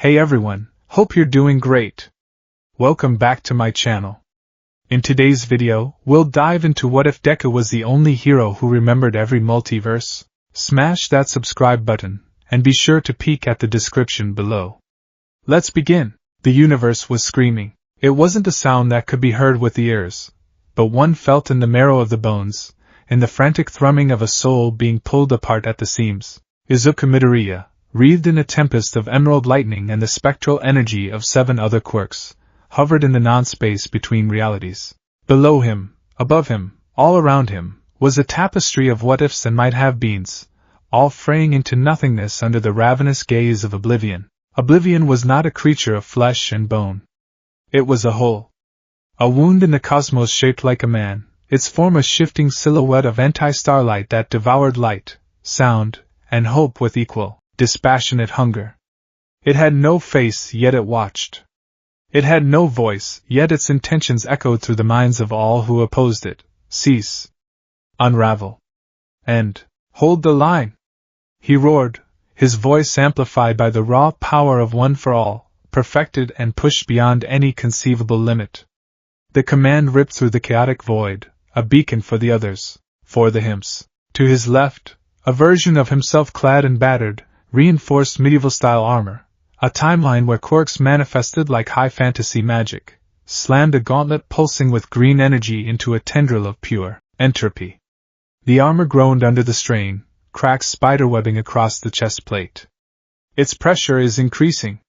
Hey everyone, hope you're doing great. Welcome back to my channel. In today's video, we'll dive into what if Deku was the only hero who remembered every multiverse. Smash that subscribe button, and be sure to peek at the description below. Let's begin. The universe was screaming. It wasn't a sound that could be heard with the ears, but one felt in the marrow of the bones, in the frantic thrumming of a soul being pulled apart at the seams. Izuku Midoriya, wreathed in a tempest of emerald lightning and the spectral energy of 7 other quirks, hovered in the non-space between realities. Below him, above him, all around him, was a tapestry of what-ifs and might-have-beens, all fraying into nothingness under the ravenous gaze of oblivion. Oblivion was not a creature of flesh and bone. It was a whole. A wound in the cosmos shaped like a man, its form a shifting silhouette of anti-starlight that devoured light, sound, and hope with equal, dispassionate hunger. It had no face, yet it watched. It had no voice, yet its intentions echoed through the minds of all who opposed it. Cease. Unravel. End. Hold the line. He roared, his voice amplified by the raw power of One for All, perfected and pushed beyond any conceivable limit. The command ripped through the chaotic void, a beacon for the others, for the Hymns. To his left, a version of himself clad in battered, reinforced medieval-style armor, a timeline where quirks manifested like high fantasy magic, slammed a gauntlet pulsing with green energy into a tendril of pure entropy. The armor groaned under the strain, cracks spiderwebbing across the chest plate. Its pressure is increasing.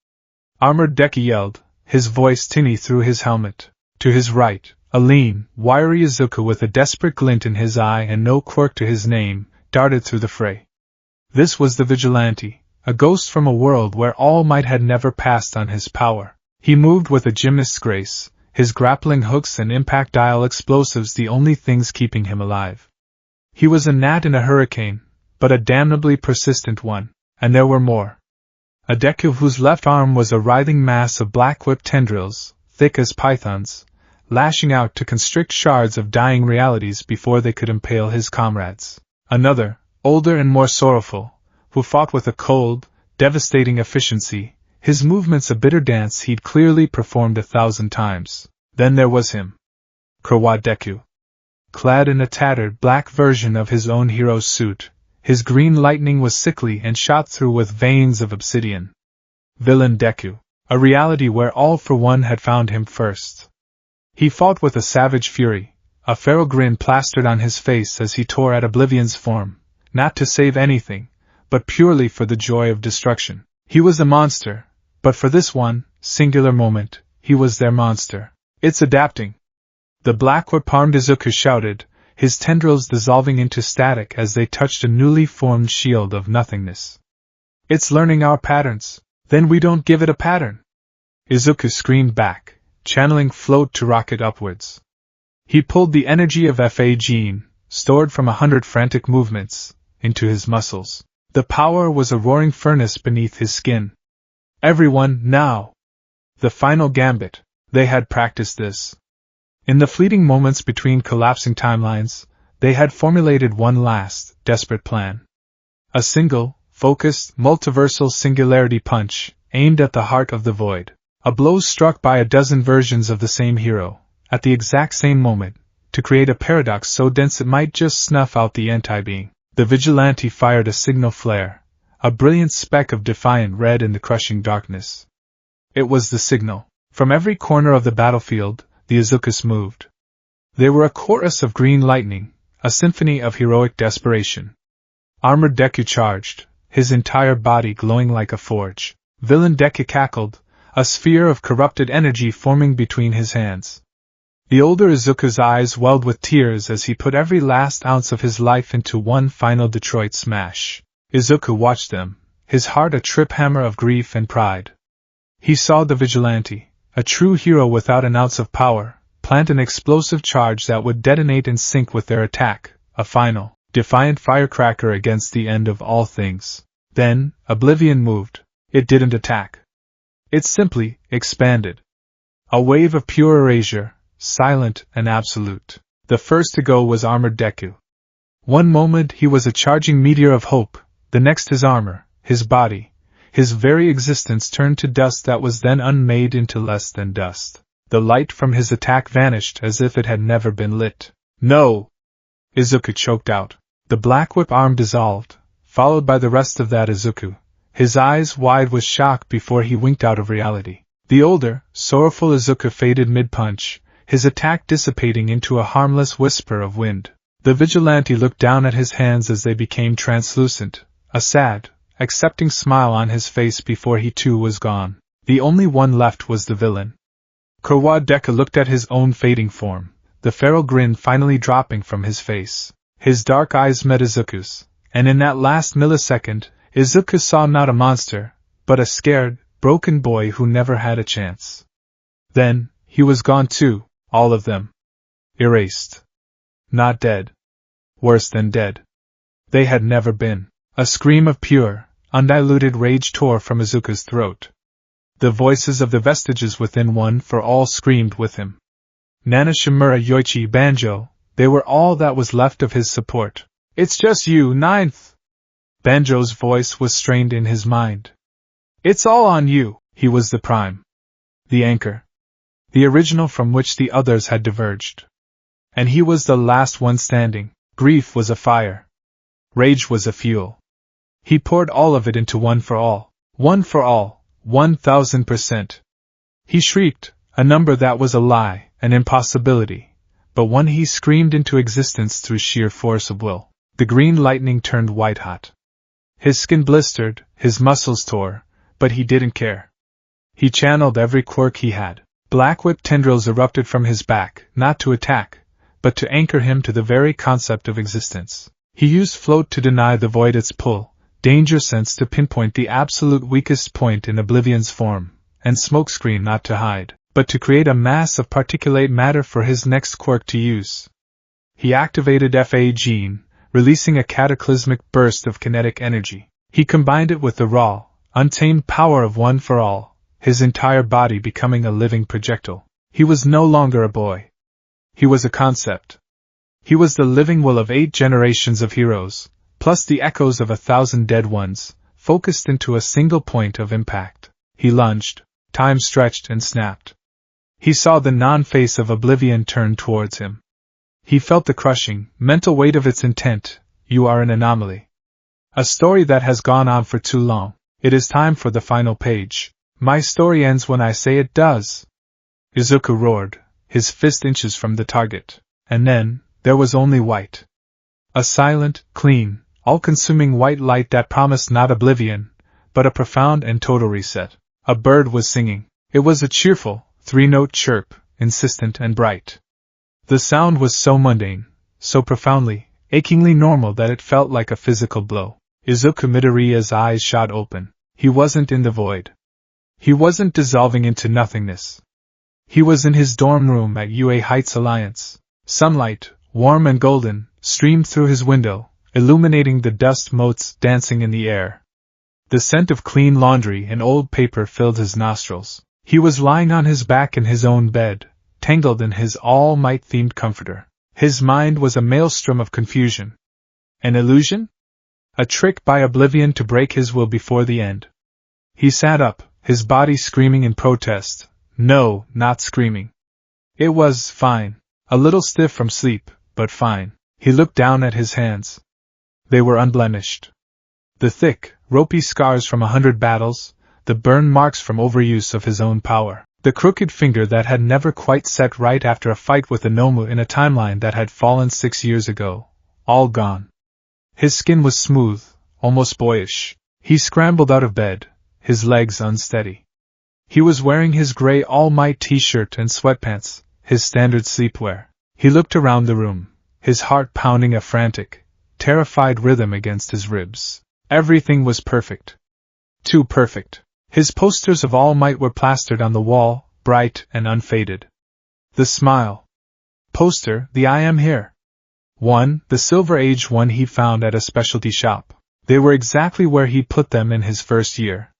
Armored Deku yelled, his voice tinny through his helmet. To his right, a lean, wiry Izuku with a desperate glint in his eye and no quirk to his name, darted through the fray. This was the Vigilante, a ghost from a world where all might had never passed on his power. He moved with a gymnast's grace, his grappling hooks and impact dial explosives the only things keeping him alive. He was a gnat in a hurricane, but a damnably persistent one, and there were more. A Deku whose left arm was a writhing mass of black whip tendrils, thick as pythons, lashing out to constrict shards of dying realities before they could impale his comrades. Another, older and more sorrowful, who fought with a cold, devastating efficiency, his movements a bitter dance he'd clearly performed 1,000 times. Then there was him. Kurwa Deku. Clad in a tattered black version of his own hero's suit, his green lightning was sickly and shot through with veins of obsidian. Villain Deku, a reality where All for One had found him first. He fought with a savage fury, a feral grin plastered on his face as he tore at Oblivion's form, not to save anything, but purely for the joy of destruction. He was a monster, but for this one, singular moment, he was their monster. It's adapting. The black whip-armed Izuku shouted, his tendrils dissolving into static as they touched a newly formed shield of nothingness. It's learning our patterns. Then we don't give it a pattern. Izuku screamed back, channeling float to rocket upwards. He pulled the energy of Fa Gene, stored from 100 frantic movements, into his muscles. The power was a roaring furnace beneath his skin. Everyone, now! The final gambit. They had practiced this. In the fleeting moments between collapsing timelines, they had formulated one last, desperate plan. A single, focused, multiversal singularity punch, aimed at the heart of the void. A blow struck by a dozen versions of the same hero, at the exact same moment, to create a paradox so dense it might just snuff out the anti-being. The Vigilante fired a signal flare, a brilliant speck of defiant red in the crushing darkness. It was the signal. From every corner of the battlefield, the Izukus moved. They were a chorus of green lightning, a symphony of heroic desperation. Armored Deku charged, his entire body glowing like a forge. Villain Deku cackled, a sphere of corrupted energy forming between his hands. The older Izuku's eyes welled with tears as he put every last ounce of his life into one final Detroit smash. Izuku watched them, his heart a trip hammer of grief and pride. He saw the Vigilante, a true hero without an ounce of power, plant an explosive charge that would detonate in sync with their attack, a final, defiant firecracker against the end of all things. Then, Oblivion moved. It didn't attack. It simply expanded. A wave of pure erasure, silent and absolute. The first to go was Armored Deku. One moment he was a charging meteor of hope, the next his armor, his body, His very existence turned to dust that was then unmade into less than dust. The light from his attack vanished as if it had never been lit. "No!" Izuku choked out. The black whip arm dissolved, followed by the rest of that Izuku, his eyes wide with shock before he winked out of reality. The older, sorrowful Izuku faded mid-punch, his attack dissipating into a harmless whisper of wind. The vigilante looked down at his hands as they became translucent, a sad, accepting smile on his face before he too was gone. The only one left was the villain. Kurwa Deku looked at his own fading form, the feral grin finally dropping from his face. His dark eyes met Izuku's, and in that last millisecond, Izuku saw not a monster, but a scared, broken boy who never had a chance. Then, he was gone too, all of them. Erased. Not dead. Worse than dead. They had never been. A scream of pure, undiluted rage tore from Izuku's throat. The voices of the vestiges within One for All screamed with him. Nana, Shimura, Yoichi, Banjo, they were all that was left of his support. "It's just you, Ninth!" Banjo's voice was strained in his mind. "It's all on you." He was the prime. The anchor. The original from which the others had diverged. And he was the last one standing. Grief was a fire. Rage was a fuel. He poured all of it into One for All. One for all. 1000%. He shrieked, a number that was a lie, an impossibility, but one he screamed into existence through sheer force of will. The green lightning turned white-hot. His skin blistered, his muscles tore, but he didn't care. He channeled every quirk he had. Black whip tendrils erupted from his back, not to attack, but to anchor him to the very concept of existence. He used float to deny the void its pull, danger sense to pinpoint the absolute weakest point in Oblivion's form, and smokescreen not to hide, but to create a mass of particulate matter for his next quirk to use. He activated FA gene, releasing a cataclysmic burst of kinetic energy. He combined it with the raw, untamed power of One for All, his entire body becoming a living projectile. He was no longer a boy. He was a concept. He was the living will of 8 generations of heroes, plus the echoes of 1,000 dead ones, focused into a single point of impact. He lunged, time stretched and snapped. He saw the non-face of Oblivion turn towards him. He felt the crushing, mental weight of its intent. You are an anomaly. A story that has gone on for too long. It is time for the final page. My story ends when I say it does. Izuku roared, his fist inches from the target. And then, there was only white. A silent, clean, all-consuming white light that promised not oblivion, but a profound and total reset. A bird was singing. It was a cheerful, 3-note chirp, insistent and bright. The sound was so mundane, so profoundly, achingly normal that it felt like a physical blow. Izuku Midoriya's eyes shot open. He wasn't in the void. He wasn't dissolving into nothingness. He was in his dorm room at UA Heights Alliance. Sunlight, warm and golden, streamed through his window, illuminating the dust motes dancing in the air. The scent of clean laundry and old paper filled his nostrils. He was lying on his back in his own bed, tangled in his All Might-themed comforter. His mind was a maelstrom of confusion. An illusion? A trick by Oblivion to break his will before the end. He sat up, his body screaming in protest. No, not screaming. It was fine. A little stiff from sleep, but fine. He looked down at his hands. They were unblemished. The thick, ropey scars from 100 battles, the burn marks from overuse of his own power, the crooked finger that had never quite set right after a fight with a Nomu in a timeline that had fallen 6 years ago, all gone. His skin was smooth, almost boyish. He scrambled out of bed, his legs unsteady. He was wearing his gray All Might t-shirt and sweatpants, his standard sleepwear. He looked around the room, his heart pounding a frantic, terrified rhythm against his ribs. Everything was perfect. Too perfect. His posters of All Might were plastered on the wall, bright and unfaded. The smile. Poster, the I am here. One, the Silver Age one he found at a specialty shop. They were exactly where he'd put them in his first year.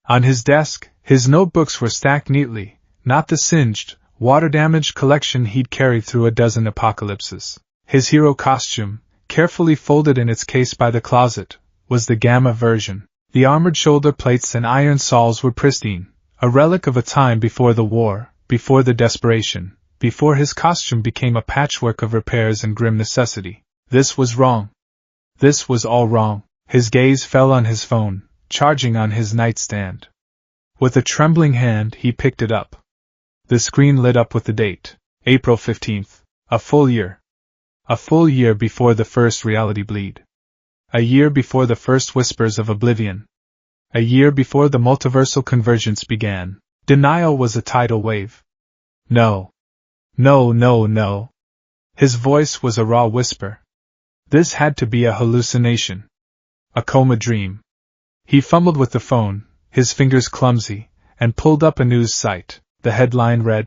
On his desk, his notebooks were stacked neatly, not the singed, water-damaged collection he'd carried through a dozen apocalypses. His hero costume, carefully folded in its case by the closet, was the Gamma version. The armored shoulder plates and iron saws were pristine, a relic of a time before the war, before the desperation, before his costume became a patchwork of repairs and grim necessity. This was wrong. This was all wrong. His gaze fell on his phone, charging on his nightstand. With a trembling hand, he picked it up. The screen lit up with the date, April 15th, a full year. A full year before the first reality bleed. A year before the first whispers of oblivion. A year before the multiversal convergence began. Denial was a tidal wave. No. No, no, no. His voice was a raw whisper. This had to be a hallucination. A coma dream. He fumbled with the phone, his fingers clumsy, and pulled up a news site. The headline read,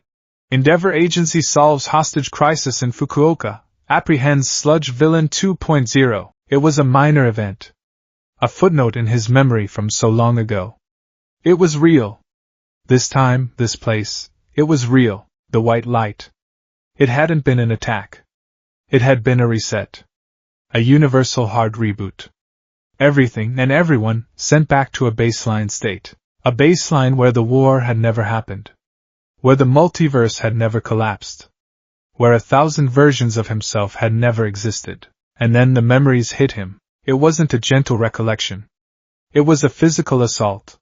Endeavor Agency solves hostage crisis in Fukuoka, apprehends sludge villain 2.0. It was a minor event. A footnote in his memory from so long ago. It was real. This time, this place, it was real, the white light. It hadn't been an attack. It had been a reset. A universal hard reboot. Everything and everyone sent back to a baseline state. A baseline where the war had never happened. Where the multiverse had never collapsed. Where 1,000 versions of himself had never existed. And then the memories hit him. It wasn't a gentle recollection. It was a physical assault.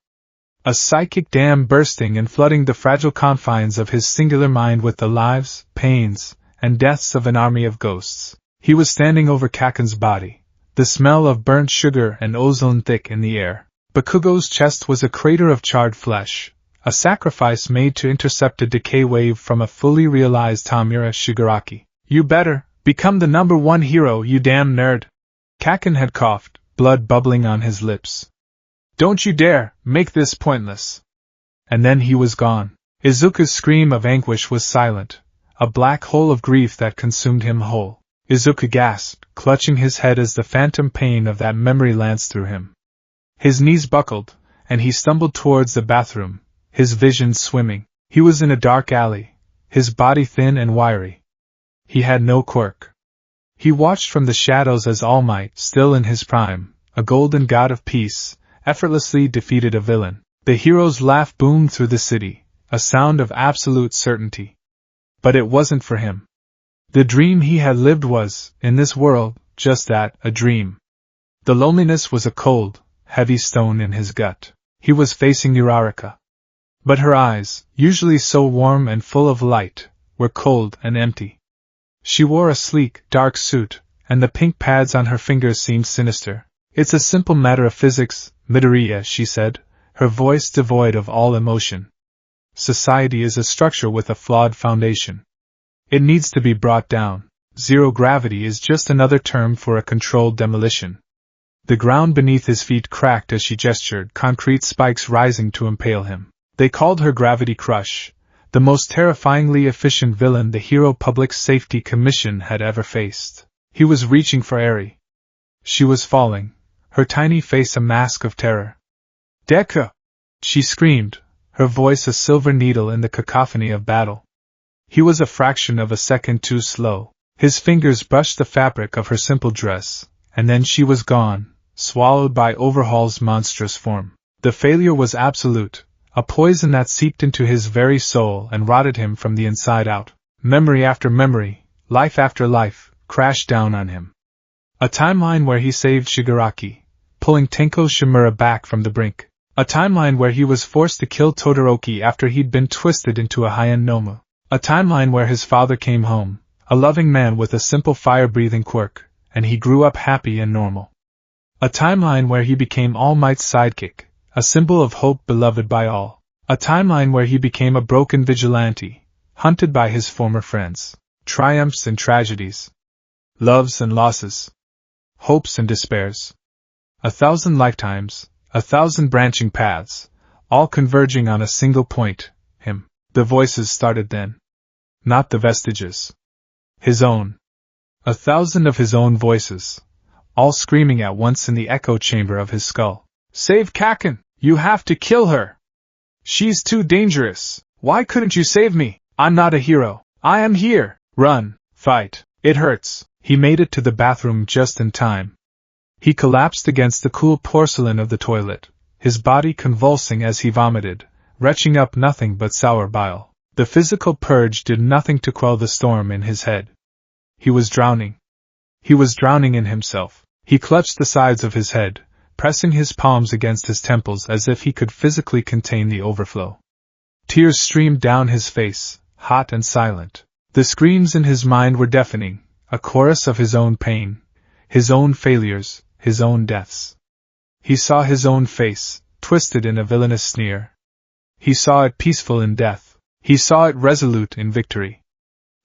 A psychic dam bursting and flooding the fragile confines of his singular mind with the lives, pains, and deaths of an army of ghosts. He was standing over Kaken's body, the smell of burnt sugar and ozone thick in the air. Bakugo's chest was a crater of charred flesh, a sacrifice made to intercept a decay wave from a fully realized Tamura Shigaraki. You better become the #1 hero, you damn nerd. Kaken had coughed, blood bubbling on his lips. Don't you dare make this pointless. And then he was gone. Izuku's scream of anguish was silent, a black hole of grief that consumed him whole. Izuku gasped, clutching his head as the phantom pain of that memory lanced through him. His knees buckled, and he stumbled towards the bathroom, his vision swimming. He was in a dark alley, his body thin and wiry. He had no quirk. He watched from the shadows as All Might, still in his prime, a golden god of peace, effortlessly defeated a villain. The hero's laugh boomed through the city, a sound of absolute certainty. But it wasn't for him. The dream he had lived was, in this world, just that, a dream. The loneliness was a cold, heavy stone in his gut. He was facing Uraraka. But her eyes, usually so warm and full of light, were cold and empty. She wore a sleek, dark suit, and the pink pads on her fingers seemed sinister. It's a simple matter of physics, Midoriya, she said, her voice devoid of all emotion. Society is a structure with a flawed foundation. It needs to be brought down. Zero gravity is just another term for a controlled demolition. The ground beneath his feet cracked as she gestured, concrete spikes rising to impale him. They called her Gravity Crush, the most terrifyingly efficient villain the Hero Public Safety Commission had ever faced. He was reaching for Eri. She was falling, her tiny face a mask of terror. Deku! She screamed, her voice a silver needle in the cacophony of battle. He was a fraction of a second too slow. His fingers brushed the fabric of her simple dress, and then she was gone, swallowed by Overhaul's monstrous form. The failure was absolute, a poison that seeped into his very soul and rotted him from the inside out. Memory after memory, life after life, crashed down on him. A timeline where he saved Shigaraki, pulling Tenko Shimura back from the brink. A timeline where he was forced to kill Todoroki after he'd been twisted into a Heian Nomu. A timeline where his father came home, a loving man with a simple fire-breathing quirk, and he grew up happy and normal. A timeline where he became All Might's sidekick, a symbol of hope beloved by all. A timeline where he became a broken vigilante, hunted by his former friends. Triumphs and tragedies. Loves and losses. Hopes and despairs. 1,000 lifetimes, 1,000 branching paths, all converging on a single point, him. The voices started then. Not the vestiges. His own. 1,000 of his own voices, all screaming at once in the echo chamber of his skull. Save Kaken! You have to kill her! She's too dangerous! Why couldn't you save me? I'm not a hero. I am here! Run! Fight! It hurts! He made it to the bathroom just in time. He collapsed against the cool porcelain of the toilet, his body convulsing as he vomited, retching up nothing but sour bile. The physical purge did nothing to quell the storm in his head. He was drowning. He was drowning in himself. He clutched the sides of his head, pressing his palms against his temples as if he could physically contain the overflow. Tears streamed down his face, hot and silent. The screams in his mind were deafening, a chorus of his own pain, his own failures, his own deaths. He saw his own face, twisted in a villainous sneer. He saw it peaceful in death. He saw it resolute in victory.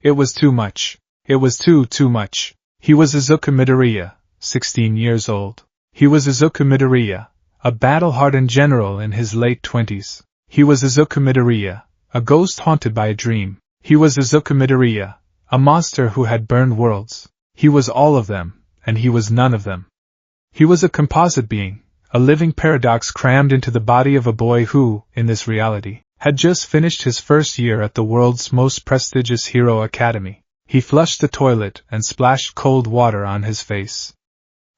It was too much. It was too much. He was Izuku Midoriya, 16 years old. He was Izuku Midoriya, a battle-hardened general in his late 20s. He was Izuku Midoriya, a ghost haunted by a dream. He was Izuku Midoriya, a monster who had burned worlds. He was all of them, and he was none of them. He was a composite being, a living paradox crammed into the body of a boy who, in this reality, had just finished his first year at the world's most prestigious hero academy. He flushed the toilet and splashed cold water on his face.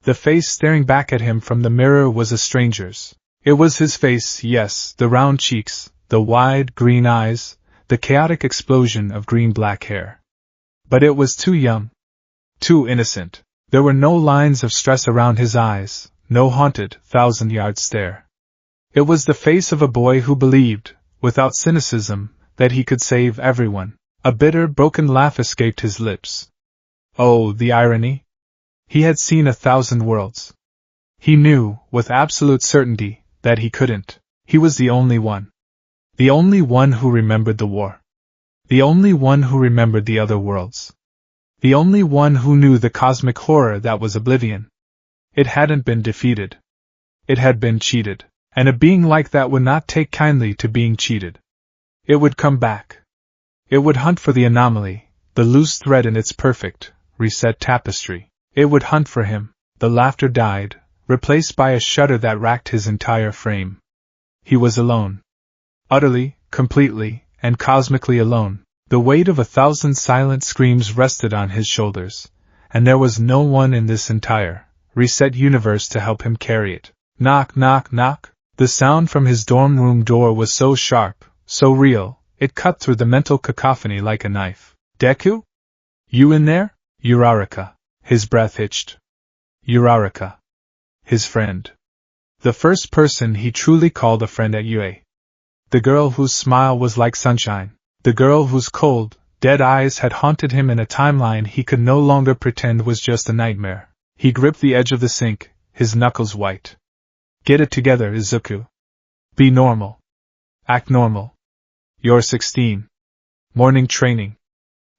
The face staring back at him from the mirror was a stranger's. It was his face, yes, the round cheeks, the wide, green eyes, the chaotic explosion of green-black hair. But it was too young. Too innocent. There were no lines of stress around his eyes, no haunted, thousand-yard stare. It was the face of a boy who believed, without cynicism, that he could save everyone. A bitter, broken laugh escaped his lips. Oh, the irony! He had seen 1,000 worlds. He knew, with absolute certainty, that he couldn't. He was the only one. The only one who remembered the war. The only one who remembered the other worlds. The only one who knew the cosmic horror that was oblivion. It hadn't been defeated. It had been cheated. And a being like that would not take kindly to being cheated. It would come back. It would hunt for the anomaly, the loose thread in its perfect, reset tapestry. It would hunt for him. The laughter died, replaced by a shudder that racked his entire frame. He was alone. Utterly, completely, and cosmically alone. The weight of 1,000 silent screams rested on his shoulders, and there was no one in this entire, reset universe to help him carry it. Knock, knock, knock. The sound from his dorm room door was so sharp, so real, it cut through the mental cacophony like a knife. Deku? You in there? Uraraka. His breath hitched. Uraraka. His friend. The first person he truly called a friend at UA. The girl whose smile was like sunshine. The girl whose cold, dead eyes had haunted him in a timeline he could no longer pretend was just a nightmare. He gripped the edge of the sink, his knuckles white. Get it together, Izuku. Be normal. Act normal. You're 16. Morning training.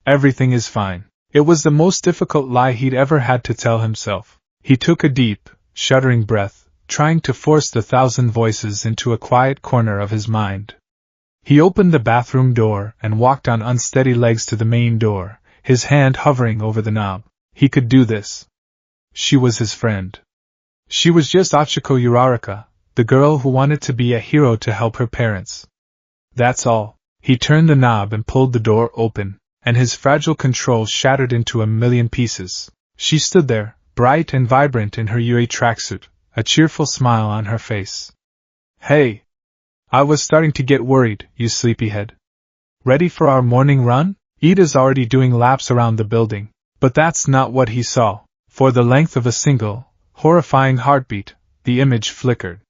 Everything is fine. It was the most difficult lie he'd ever had to tell himself. He took a deep, shuddering breath, trying to force the 1,000 voices into a quiet corner of his mind. He opened the bathroom door and walked on unsteady legs to the main door, his hand hovering over the knob. He could do this. She was his friend. She was just Ochiko Uraraka, the girl who wanted to be a hero to help her parents. That's all. He turned the knob and pulled the door open, and his fragile control shattered into a million pieces. She stood there, bright and vibrant in her UA tracksuit, a cheerful smile on her face. Hey! I was starting to get worried, you sleepyhead. Ready for our morning run? Ida's already doing laps around the building. But that's not what he saw. For the length of a single, horrifying heartbeat, the image flickered.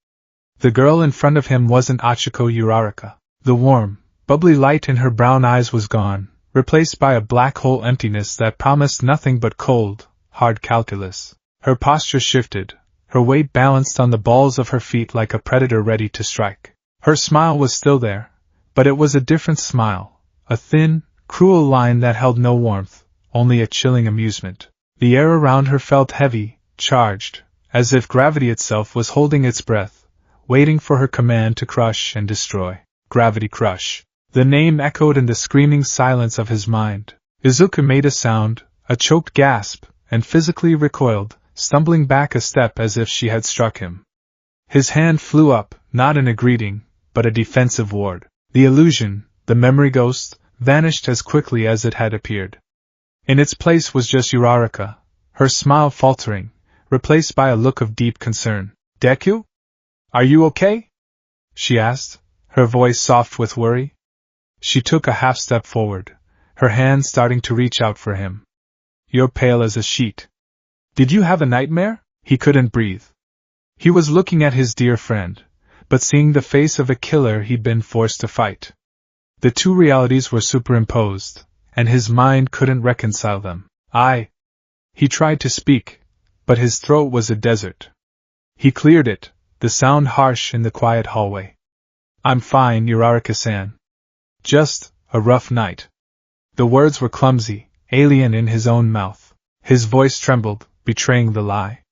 The girl in front of him wasn't Ochiko Uraraka. The warm, bubbly light in her brown eyes was gone, replaced by a black hole emptiness that promised nothing but cold, hard calculus. Her posture shifted, her weight balanced on the balls of her feet like a predator ready to strike. Her smile was still there, but it was a different smile, a thin, cruel line that held no warmth, only a chilling amusement. The air around her felt heavy, charged, as if gravity itself was holding its breath, waiting for her command to crush and destroy. Gravity Crush. The name echoed in the screaming silence of his mind. Izuku made a sound, a choked gasp, and physically recoiled, stumbling back a step as if she had struck him. His hand flew up, not in a greeting, but a defensive ward. The illusion, the memory ghost, vanished as quickly as it had appeared. In its place was just Uraraka, her smile faltering, replaced by a look of deep concern. Deku? Are you okay? She asked, her voice soft with worry. She took a half step forward, her hand starting to reach out for him. You're pale as a sheet. Did you have a nightmare? He couldn't breathe. He was looking at his dear friend, but seeing the face of a killer he'd been forced to fight. The two realities were superimposed, and his mind couldn't reconcile them. He tried to speak, but his throat was a desert. He cleared it, the sound harsh in the quiet hallway. I'm fine, Uraraka-san. Just a rough night. The words were clumsy, alien in his own mouth. His voice trembled, betraying the lie.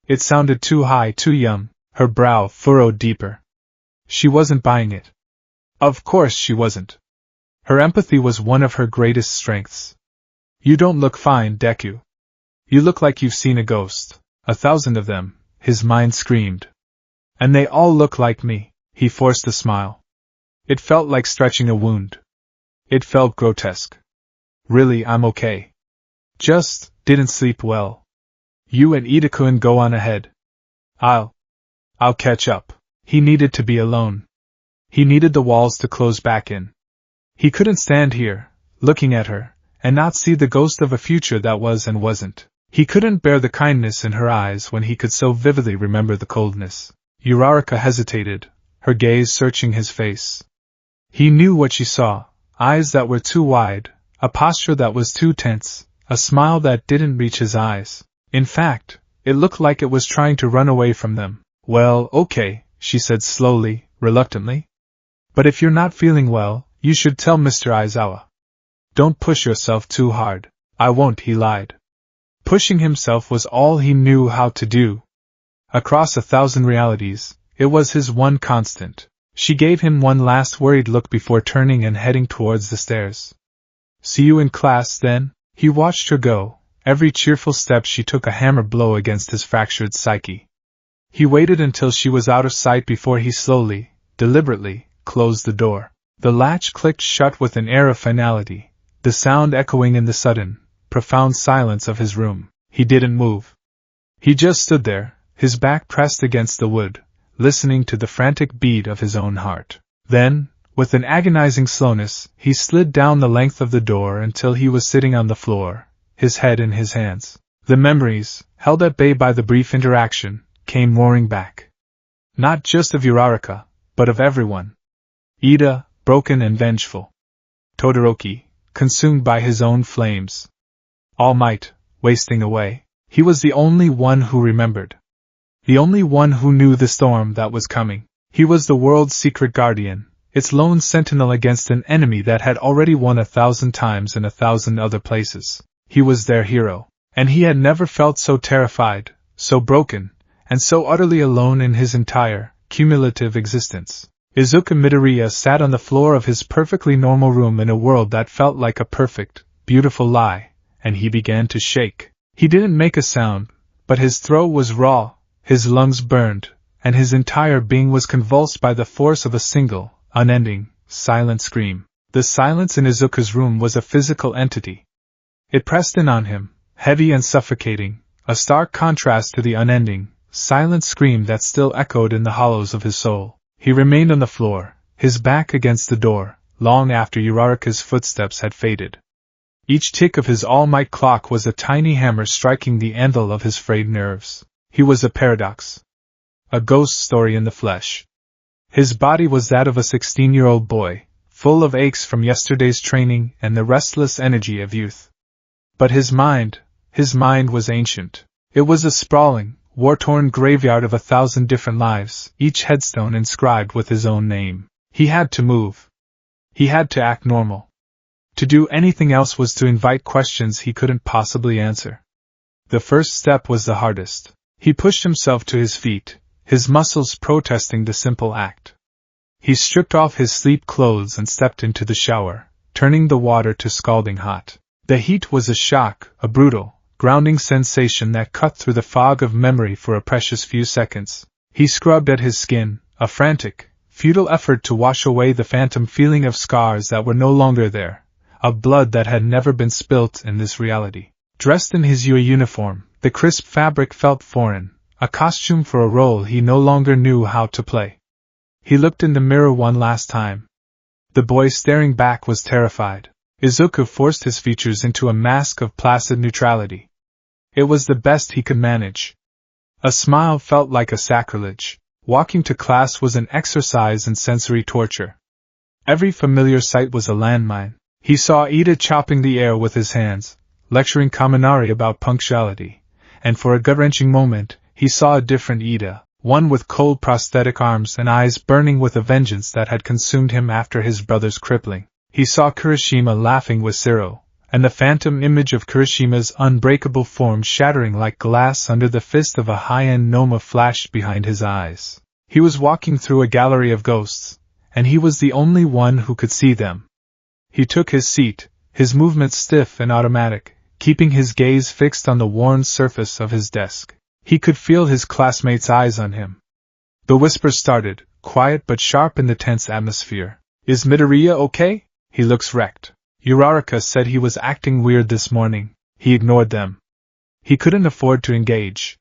It sounded too high, too young, her brow furrowed deeper. She wasn't buying it. Of course she wasn't. Her empathy was one of her greatest strengths. You don't look fine, Deku. You look like you've seen a ghost. 1,000 of them, his mind screamed. And they all look like me. He forced a smile. It felt like stretching a wound. It felt grotesque. Really, I'm okay. Just didn't sleep well. You and Ida-kun go on ahead. I'll catch up. He needed to be alone. He needed the walls to close back in. He couldn't stand here, looking at her, and not see the ghost of a future that was and wasn't. He couldn't bear the kindness in her eyes when he could so vividly remember the coldness. Uraraka hesitated, her gaze searching his face. He knew what she saw, eyes that were too wide, a posture that was too tense, a smile that didn't reach his eyes. In fact, it looked like it was trying to run away from them. Well, okay, she said slowly, reluctantly. But if you're not feeling well, you should tell Mr. Aizawa. Don't push yourself too hard. I won't, he lied. Pushing himself was all he knew how to do. Across 1,000 realities, it was his one constant. She gave him one last worried look before turning and heading towards the stairs. See you in class, then? He watched her go, every cheerful step she took a hammer blow against his fractured psyche. He waited until she was out of sight before he slowly, deliberately, closed the door. The latch clicked shut with an air of finality, the sound echoing in the sudden, profound silence of his room. He didn't move. He just stood there, his back pressed against the wood, listening to the frantic beat of his own heart. Then, with an agonizing slowness, he slid down the length of the door until he was sitting on the floor, his head in his hands. The memories, held at bay by the brief interaction, came roaring back. Not just of Uraraka, but of everyone. Ida, broken and vengeful. Todoroki, consumed by his own flames. All Might, wasting away. He was the only one who remembered. The only one who knew the storm that was coming. He was the world's secret guardian, its lone sentinel against an enemy that had already won 1,000 times in 1,000 other places. He was their hero, and he had never felt so terrified, so broken, and so utterly alone in his entire, cumulative existence. Izuku Midoriya sat on the floor of his perfectly normal room in a world that felt like a perfect, beautiful lie, and he began to shake. He didn't make a sound, but his throat was raw, his lungs burned, and his entire being was convulsed by the force of a single, unending, silent scream. The silence in Izuku's room was a physical entity. It pressed in on him, heavy and suffocating, a stark contrast to the unending, silent scream that still echoed in the hollows of his soul. He remained on the floor, his back against the door, long after Uraraka's footsteps had faded. Each tick of his all-might clock was a tiny hammer striking the anvil of his frayed nerves. He was a paradox. A ghost story in the flesh. His body was that of a 16-year-old boy, full of aches from yesterday's training and the restless energy of youth. But his mind was ancient. It was a sprawling, war-torn graveyard of 1,000 different lives, each headstone inscribed with his own name. He had to move. He had to act normal. To do anything else was to invite questions he couldn't possibly answer. The first step was the hardest. He pushed himself to his feet, his muscles protesting the simple act. He stripped off his sleep clothes and stepped into the shower, turning the water to scalding hot. The heat was a shock, a brutal, grounding sensation that cut through the fog of memory for a precious few seconds. He scrubbed at his skin, a frantic, futile effort to wash away the phantom feeling of scars that were no longer there, of blood that had never been spilt in this reality. Dressed in his Yui uniform, the crisp fabric felt foreign, a costume for a role he no longer knew how to play. He looked in the mirror one last time. The boy staring back was terrified. Izuku forced his features into a mask of placid neutrality. It was the best he could manage. A smile felt like a sacrilege. Walking to class was an exercise in sensory torture. Every familiar sight was a landmine. He saw Ida chopping the air with his hands, lecturing Kaminari about punctuality, and for a gut-wrenching moment, he saw a different Ida, one with cold prosthetic arms and eyes burning with a vengeance that had consumed him after his brother's crippling. He saw Kirishima laughing with Zero, and the phantom image of Kirishima's unbreakable form shattering like glass under the fist of a high-end Noma flashed behind his eyes. He was walking through a gallery of ghosts, and he was the only one who could see them. He took his seat, his movements stiff and automatic, keeping his gaze fixed on the worn surface of his desk. He could feel his classmates' eyes on him. The whispers started, quiet but sharp in the tense atmosphere. "Is Midoriya okay? He looks wrecked." Uraraka said he was acting weird this morning. He ignored them. He couldn't afford to engage.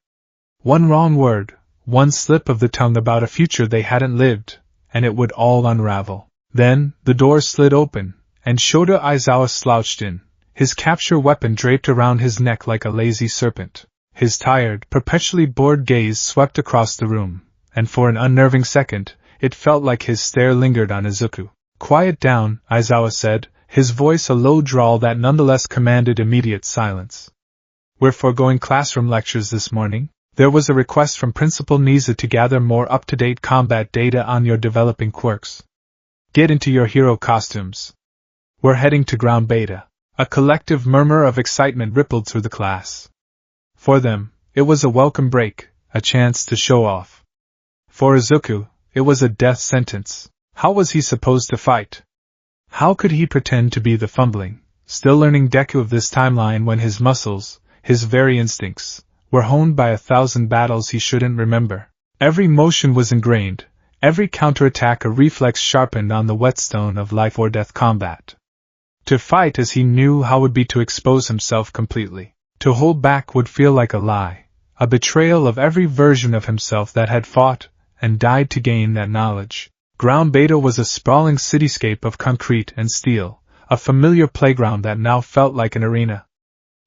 One wrong word, one slip of the tongue about a future they hadn't lived, and it would all unravel. Then, the door slid open, and Shota Aizawa slouched in, his capture weapon draped around his neck like a lazy serpent. His tired, perpetually bored gaze swept across the room, and for an unnerving second, it felt like his stare lingered on Izuku. "Quiet down," Aizawa said, his voice a low drawl that nonetheless commanded immediate silence. "We're foregoing classroom lectures this morning. There was a request from Principal Niza to gather more up-to-date combat data on your developing quirks. Get into your hero costumes. We're heading to ground beta." A collective murmur of excitement rippled through the class. For them, it was a welcome break, a chance to show off. For Izuku, it was a death sentence. How was he supposed to fight? How could he pretend to be the fumbling, still learning Deku of this timeline when his muscles, his very instincts, were honed by 1,000 battles he shouldn't remember? Every motion was ingrained, every counterattack a reflex sharpened on the whetstone of life-or-death combat. To fight as he knew how would be to expose himself completely. To hold back would feel like a lie, a betrayal of every version of himself that had fought and died to gain that knowledge. Ground Beta was a sprawling cityscape of concrete and steel, a familiar playground that now felt like an arena.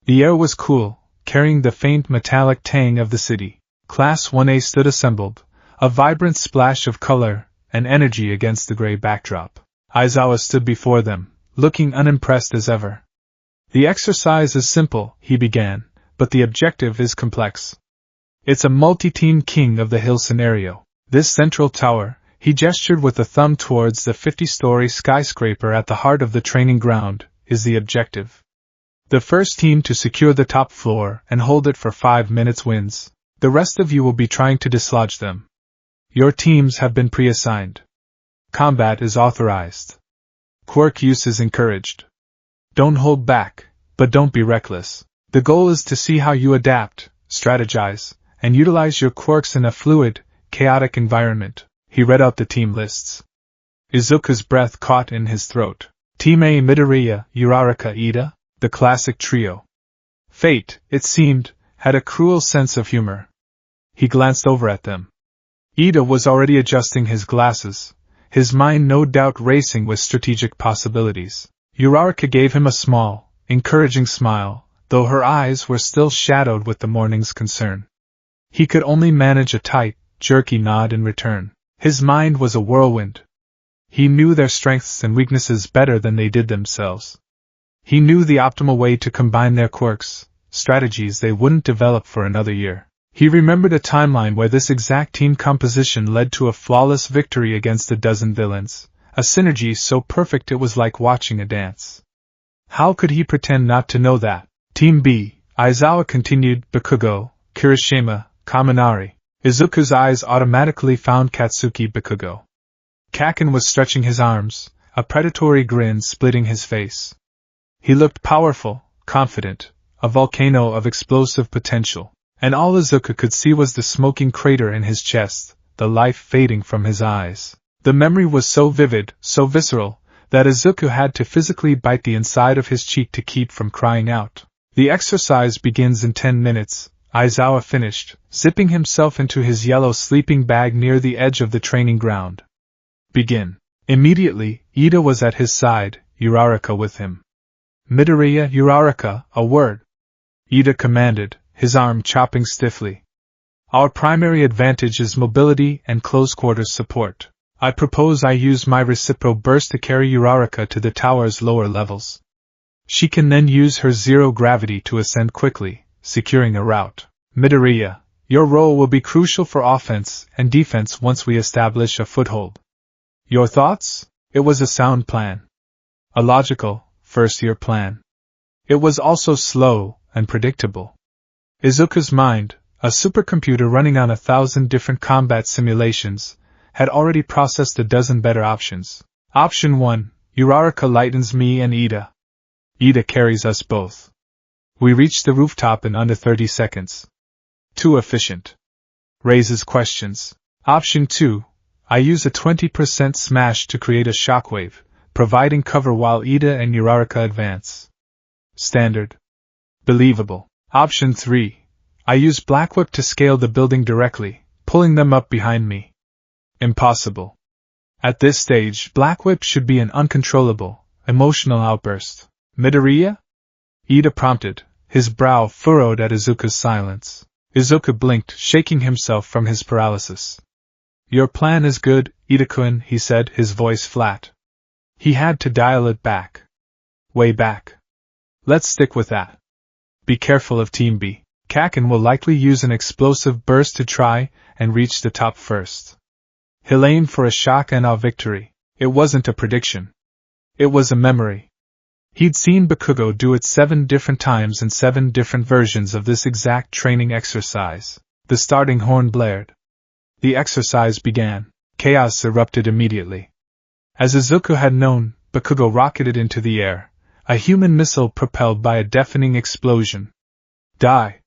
The air was cool, carrying the faint metallic tang of the city. Class 1A stood assembled, a vibrant splash of color and energy against the gray backdrop. Aizawa stood before them, looking unimpressed as ever. "The exercise is simple," he began, "but the objective is complex. It's a multi-team king of the hill scenario. This central tower," he gestured with a thumb towards the 50-story skyscraper at the heart of the training ground, "is the objective. The first team to secure the top floor and hold it for 5 minutes wins. The rest of you will be trying to dislodge them. Your teams have been pre-assigned. Combat is authorized. Quirk use is encouraged. Don't hold back, but don't be reckless. The goal is to see how you adapt, strategize, and utilize your quirks in a fluid, chaotic environment." He read out the team lists. Izuku's breath caught in his throat. Team A: Midoriya, Uraraka, Ida, the classic trio. Fate, it seemed, had a cruel sense of humor. He glanced over at them. Ida was already adjusting his glasses, his mind no doubt racing with strategic possibilities. Uraraka gave him a small, encouraging smile, though her eyes were still shadowed with the morning's concern. He could only manage a tight, jerky nod in return. His mind was a whirlwind. He knew their strengths and weaknesses better than they did themselves. He knew the optimal way to combine their quirks, strategies they wouldn't develop for another year. He remembered a timeline where this exact team composition led to a flawless victory against a dozen villains, a synergy so perfect it was like watching a dance. How could he pretend not to know that? Team B, Aizawa continued, Bakugo, Kirishima, Kaminari. Izuku's eyes automatically found Katsuki Bakugo. Kaken was stretching his arms, a predatory grin splitting his face. He looked powerful, confident, a volcano of explosive potential, and all Izuku could see was the smoking crater in his chest, the life fading from his eyes. The memory was so vivid, so visceral, that Izuku had to physically bite the inside of his cheek to keep from crying out. "The exercise begins in 10 minutes, Aizawa finished, zipping himself into his yellow sleeping bag near the edge of the training ground. Begin. Immediately, Ida was at his side, Uraraka with him. Midoriya, Uraraka, a word. Ida commanded, his arm chopping stiffly. Our primary advantage is mobility and close-quarters support. I propose I use my recipro burst to carry Uraraka to the tower's lower levels. She can then use her zero gravity to ascend quickly, securing a route. Midoriya, your role will be crucial for offense and defense once we establish a foothold. Your thoughts? It was a sound plan. A logical, first-year plan. It was also slow and predictable. Izuku's mind, a supercomputer running on 1,000 different combat simulations, had already processed a dozen better options. Option 1, Uraraka lightens me and Ida. Ida carries us both. We reach the rooftop in under 30 seconds. Too efficient. Raises questions. Option 2, I use a 20% smash to create a shockwave, providing cover while Ida and Uraraka advance. Standard. Believable. Option 3, I use Black Whip to scale the building directly, pulling them up behind me. Impossible. At this stage, Black Whip should be an uncontrollable, emotional outburst. Midoriya? Ida prompted, his brow furrowed at Izuku's silence. Izuku blinked, shaking himself from his paralysis. Your plan is good, Ida-kun, he said, his voice flat. He had to dial it back. Way back. Let's stick with that. Be careful of Team B. Kaken will likely use an explosive burst to try and reach the top first. He'll aim for a shock and our victory. It wasn't a prediction. It was a memory. He'd seen Bakugo do it 7 different times in 7 different versions of this exact training exercise. The starting horn blared. The exercise began. Chaos erupted immediately. As Izuku had known, Bakugo rocketed into the air, a human missile propelled by a deafening explosion. Die!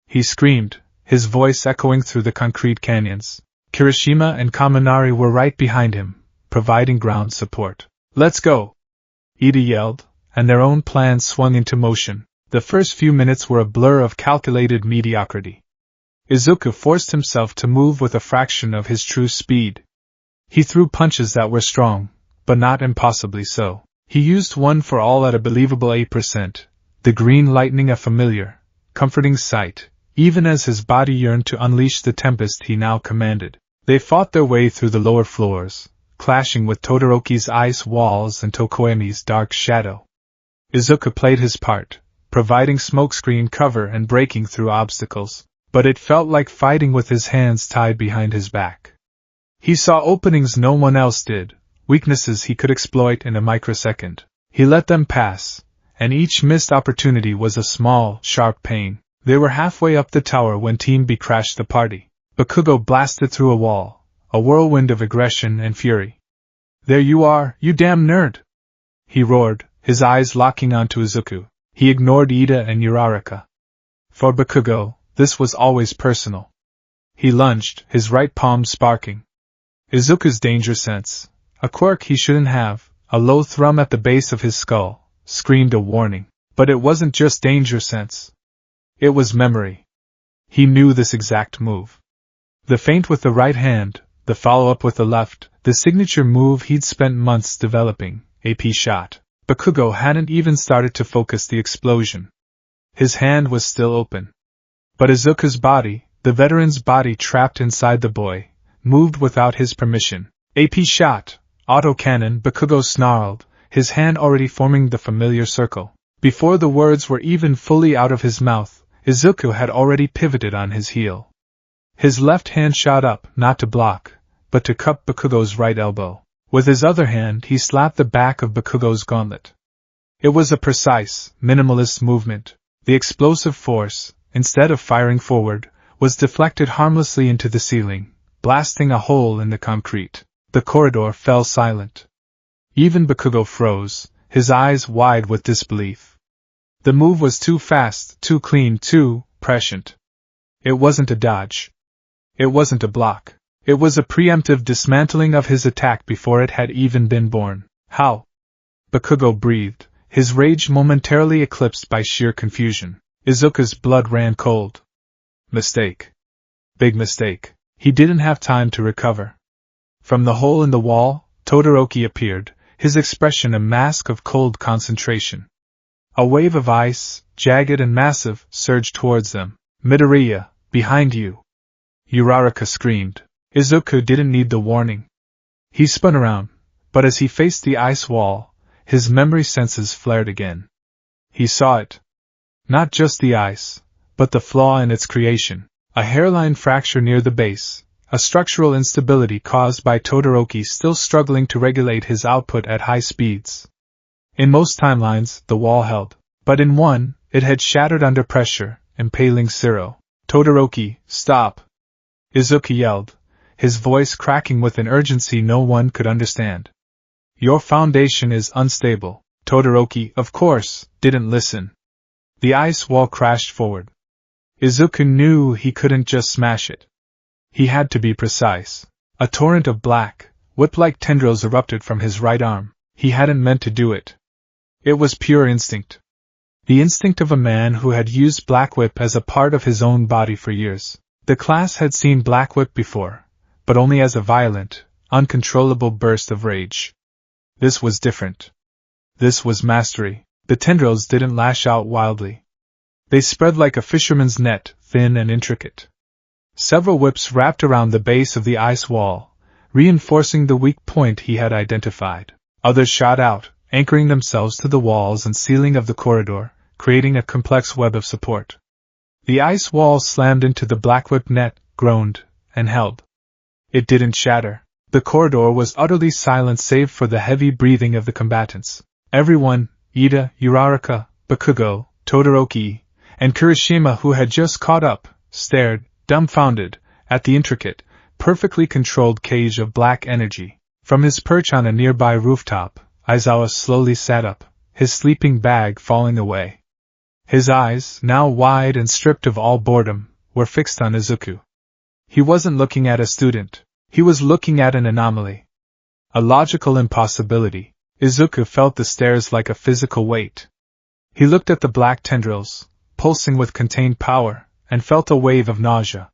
He screamed, his voice echoing through the concrete canyons. Kirishima and Kaminari were right behind him, providing ground support. Let's go! Ida yelled, and their own plans swung into motion. The first few minutes were a blur of calculated mediocrity. Izuku forced himself to move with a fraction of his true speed. He threw punches that were strong, but not impossibly so. He used one for all at a believable 8%, the green lightning a familiar, comforting sight, even as his body yearned to unleash the tempest he now commanded. They fought their way through the lower floors, clashing with Todoroki's ice walls and Tokoemi's dark shadow. Izuku played his part, providing smokescreen cover and breaking through obstacles, but it felt like fighting with his hands tied behind his back. He saw openings no one else did, weaknesses he could exploit in a microsecond. He let them pass, and each missed opportunity was a small, sharp pain. They were halfway up the tower when Team B crashed the party. Bakugo blasted through a wall, a whirlwind of aggression and fury. There you are, you damn nerd! He roared, his eyes locking onto Izuku. He ignored Ida and Uraraka. For Bakugo, this was always personal. He lunged, his right palm sparking. Izuku's danger sense, a quirk he shouldn't have, a low thrum at the base of his skull, screamed a warning. But it wasn't just danger sense. It was memory. He knew this exact move. The feint with the right hand, the follow-up with the left, the signature move he'd spent months developing, AP shot. Bakugo hadn't even started to focus the explosion. His hand was still open. But Izuku's body, the veteran's body trapped inside the boy, moved without his permission. AP shot, autocannon, Bakugo snarled, his hand already forming the familiar circle. Before the words were even fully out of his mouth, Izuku had already pivoted on his heel. His left hand shot up, not to block, but to cup Bakugo's right elbow. With his other hand he slapped the back of Bakugo's gauntlet. It was a precise, minimalist movement. The explosive force, instead of firing forward, was deflected harmlessly into the ceiling, blasting a hole in the concrete. The corridor fell silent. Even Bakugo froze, his eyes wide with disbelief. The move was too fast, too clean, too prescient. It wasn't a dodge. It wasn't a block. It was a preemptive dismantling of his attack before it had even been born. How? Bakugo breathed, his rage momentarily eclipsed by sheer confusion. Izuku's blood ran cold. Mistake. Big mistake. He didn't have time to recover. From the hole in the wall, Todoroki appeared, his expression a mask of cold concentration. A wave of ice, jagged and massive, surged towards them. Midoriya, behind you! Uraraka screamed. Izuku didn't need the warning. He spun around, but as he faced the ice wall, his memory senses flared again. He saw it. Not just the ice, but the flaw in its creation. A hairline fracture near the base, a structural instability caused by Todoroki still struggling to regulate his output at high speeds. In most timelines, the wall held, but in one, it had shattered under pressure, impaling Zero. Todoroki, stop! Izuku yelled, his voice cracking with an urgency no one could understand. Your foundation is unstable. Todoroki, of course, didn't listen. The ice wall crashed forward. Izuku knew he couldn't just smash it. He had to be precise. A torrent of black, whip-like tendrils erupted from his right arm. He hadn't meant to do it. It was pure instinct. The instinct of a man who had used Black Whip as a part of his own body for years. The class had seen Black Whip before, but only as a violent, uncontrollable burst of rage. This was different. This was mastery. The tendrils didn't lash out wildly. They spread like a fisherman's net, thin and intricate. Several whips wrapped around the base of the ice wall, reinforcing the weak point he had identified. Others shot out, anchoring themselves to the walls and ceiling of the corridor, creating a complex web of support. The ice wall slammed into the Black Whip net, groaned, and held. It didn't shatter. The corridor was utterly silent save for the heavy breathing of the combatants. Everyone, Ida, Uraraka, Bakugo, Todoroki, and Kirishima, who had just caught up, stared, dumbfounded, at the intricate, perfectly controlled cage of black energy. From his perch on a nearby rooftop, Aizawa slowly sat up, his sleeping bag falling away. His eyes, now wide and stripped of all boredom, were fixed on Izuku. He wasn't looking at a student. He was looking at an anomaly. A logical impossibility. Izuku felt the stares like a physical weight. He looked at the black tendrils, pulsing with contained power, and felt a wave of nausea.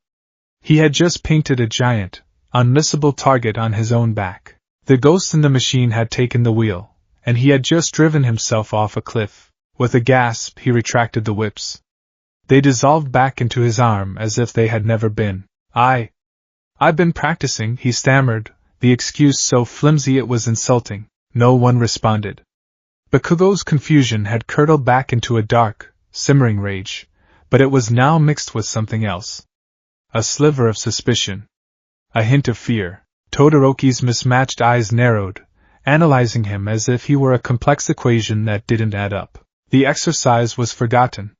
He had just painted a giant, unmissable target on his own back. The ghost in the machine had taken the wheel, and he had just driven himself off a cliff. With a gasp, he retracted the whips. They dissolved back into his arm as if they had never been. I've been practicing, he stammered, the excuse so flimsy it was insulting. No one responded. Bakugo's confusion had curdled back into a dark, simmering rage, but it was now mixed with something else. A sliver of suspicion. A hint of fear. Todoroki's mismatched eyes narrowed, analyzing him as if he were a complex equation that didn't add up. The exercise was forgotten.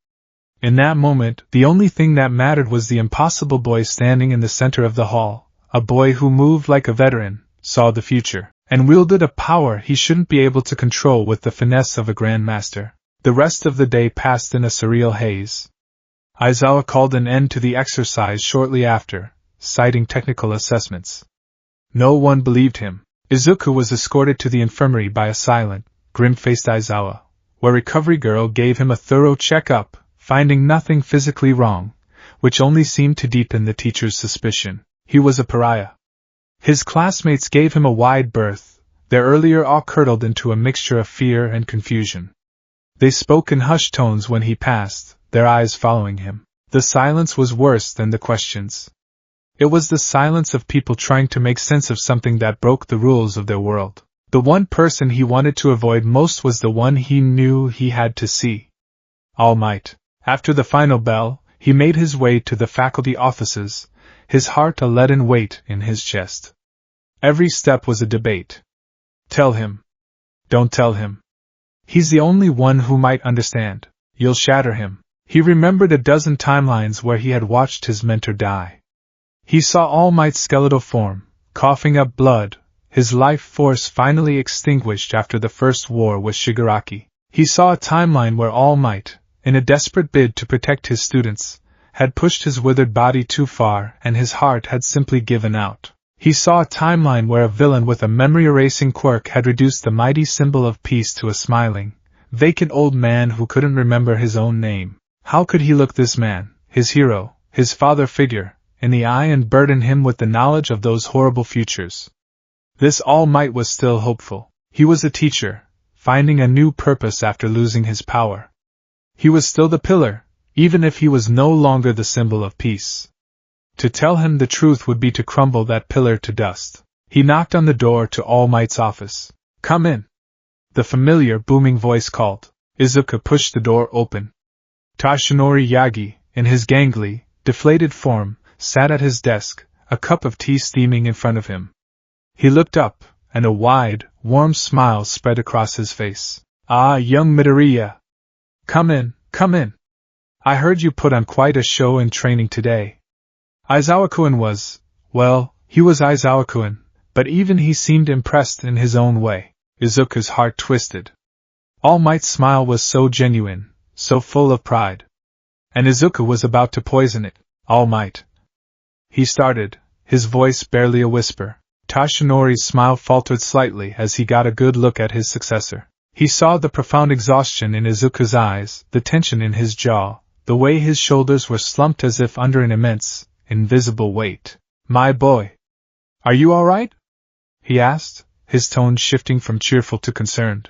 In that moment, the only thing that mattered was the impossible boy standing in the center of the hall, a boy who moved like a veteran, saw the future, and wielded a power he shouldn't be able to control with the finesse of a grandmaster. The rest of the day passed in a surreal haze. Aizawa called an end to the exercise shortly after, citing technical assessments. No one believed him. Izuku was escorted to the infirmary by a silent, grim-faced Aizawa, where Recovery Girl gave him a thorough check-up, finding nothing physically wrong, which only seemed to deepen the teacher's suspicion. He was a pariah. His classmates gave him a wide berth, their earlier awe curdled into a mixture of fear and confusion. They spoke in hushed tones when he passed, their eyes following him. The silence was worse than the questions. It was the silence of people trying to make sense of something that broke the rules of their world. The one person he wanted to avoid most was the one he knew he had to see. All Might. After the final bell, he made his way to the faculty offices, his heart a leaden weight in his chest. Every step was a debate. Tell him. Don't tell him. He's the only one who might understand. You'll shatter him. He remembered a dozen timelines where he had watched his mentor die. He saw All Might's skeletal form, coughing up blood, his life force finally extinguished after the first war with Shigaraki. He saw a timeline where All Might, in a desperate bid to protect his students, had pushed his withered body too far and his heart had simply given out. He saw a timeline where a villain with a memory-erasing quirk had reduced the mighty symbol of peace to a smiling, vacant old man who couldn't remember his own name. How could he look this man, his hero, his father figure, in the eye and burden him with the knowledge of those horrible futures. This All Might was still hopeful. He was a teacher, finding a new purpose after losing his power. He was still the pillar, even if he was no longer the symbol of peace. To tell him the truth would be to crumble that pillar to dust. He knocked on the door to All Might's office. "Come in," the familiar booming voice called. Izuku pushed the door open. Tashinori Yagi, in his gangly, deflated form, sat at his desk, a cup of tea steaming in front of him. He looked up, and a wide, warm smile spread across his face. "Ah, young Midoriya! Come in, come in. I heard you put on quite a show in training today." Aizawa-kun was, well, he was Aizawa-kun, but even he seemed impressed in his own way. Izuku's heart twisted. All Might's smile was so genuine, so full of pride. And Izuku was about to poison it. "All Might," he started, his voice barely a whisper. Tashinori's smile faltered slightly as he got a good look at his successor. He saw the profound exhaustion in Izuku's eyes, the tension in his jaw, the way his shoulders were slumped as if under an immense, invisible weight. "My boy, are you all right?" he asked, his tone shifting from cheerful to concerned.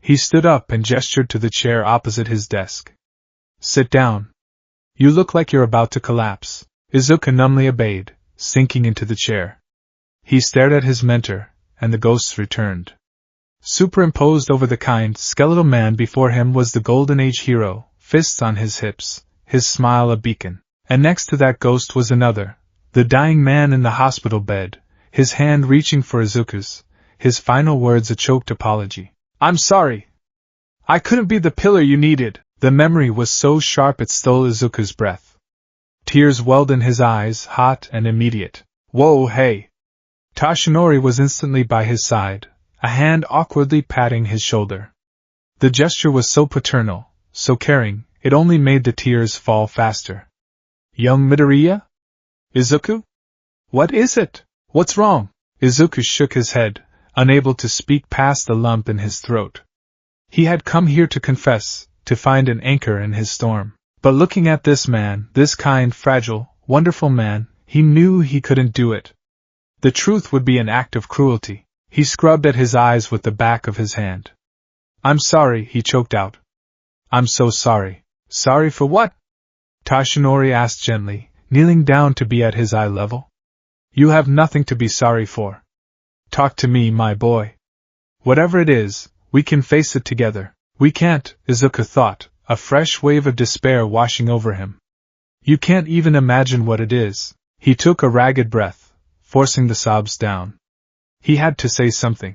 He stood up and gestured to the chair opposite his desk. "Sit down. You look like you're about to collapse." Izuku numbly obeyed, sinking into the chair. He stared at his mentor, and the ghosts returned. Superimposed over the kind, skeletal man before him was the Golden Age hero, fists on his hips, his smile a beacon. And next to that ghost was another, the dying man in the hospital bed, his hand reaching for Izuku's, his final words a choked apology. "I'm sorry. I couldn't be the pillar you needed." The memory was so sharp it stole Izuku's breath. Tears welled in his eyes, hot and immediate. "Whoa, hey!" Tashinori was instantly by his side, a hand awkwardly patting his shoulder. The gesture was so paternal, so caring, it only made the tears fall faster. "Young Midoriya? Izuku? What is it? What's wrong?" Izuku shook his head, unable to speak past the lump in his throat. He had come here to confess, to find an anchor in his storm. But looking at this man, this kind, fragile, wonderful man, he knew he couldn't do it. The truth would be an act of cruelty. He scrubbed at his eyes with the back of his hand. "I'm sorry," he choked out. "I'm so sorry." "Sorry for what?" Tashinori asked gently, kneeling down to be at his eye level. "You have nothing to be sorry for. Talk to me, my boy. Whatever it is, we can face it together." "We can't," Izuku thought, a fresh wave of despair washing over him. "You can't even imagine what it is." He took a ragged breath, forcing the sobs down. He had to say something.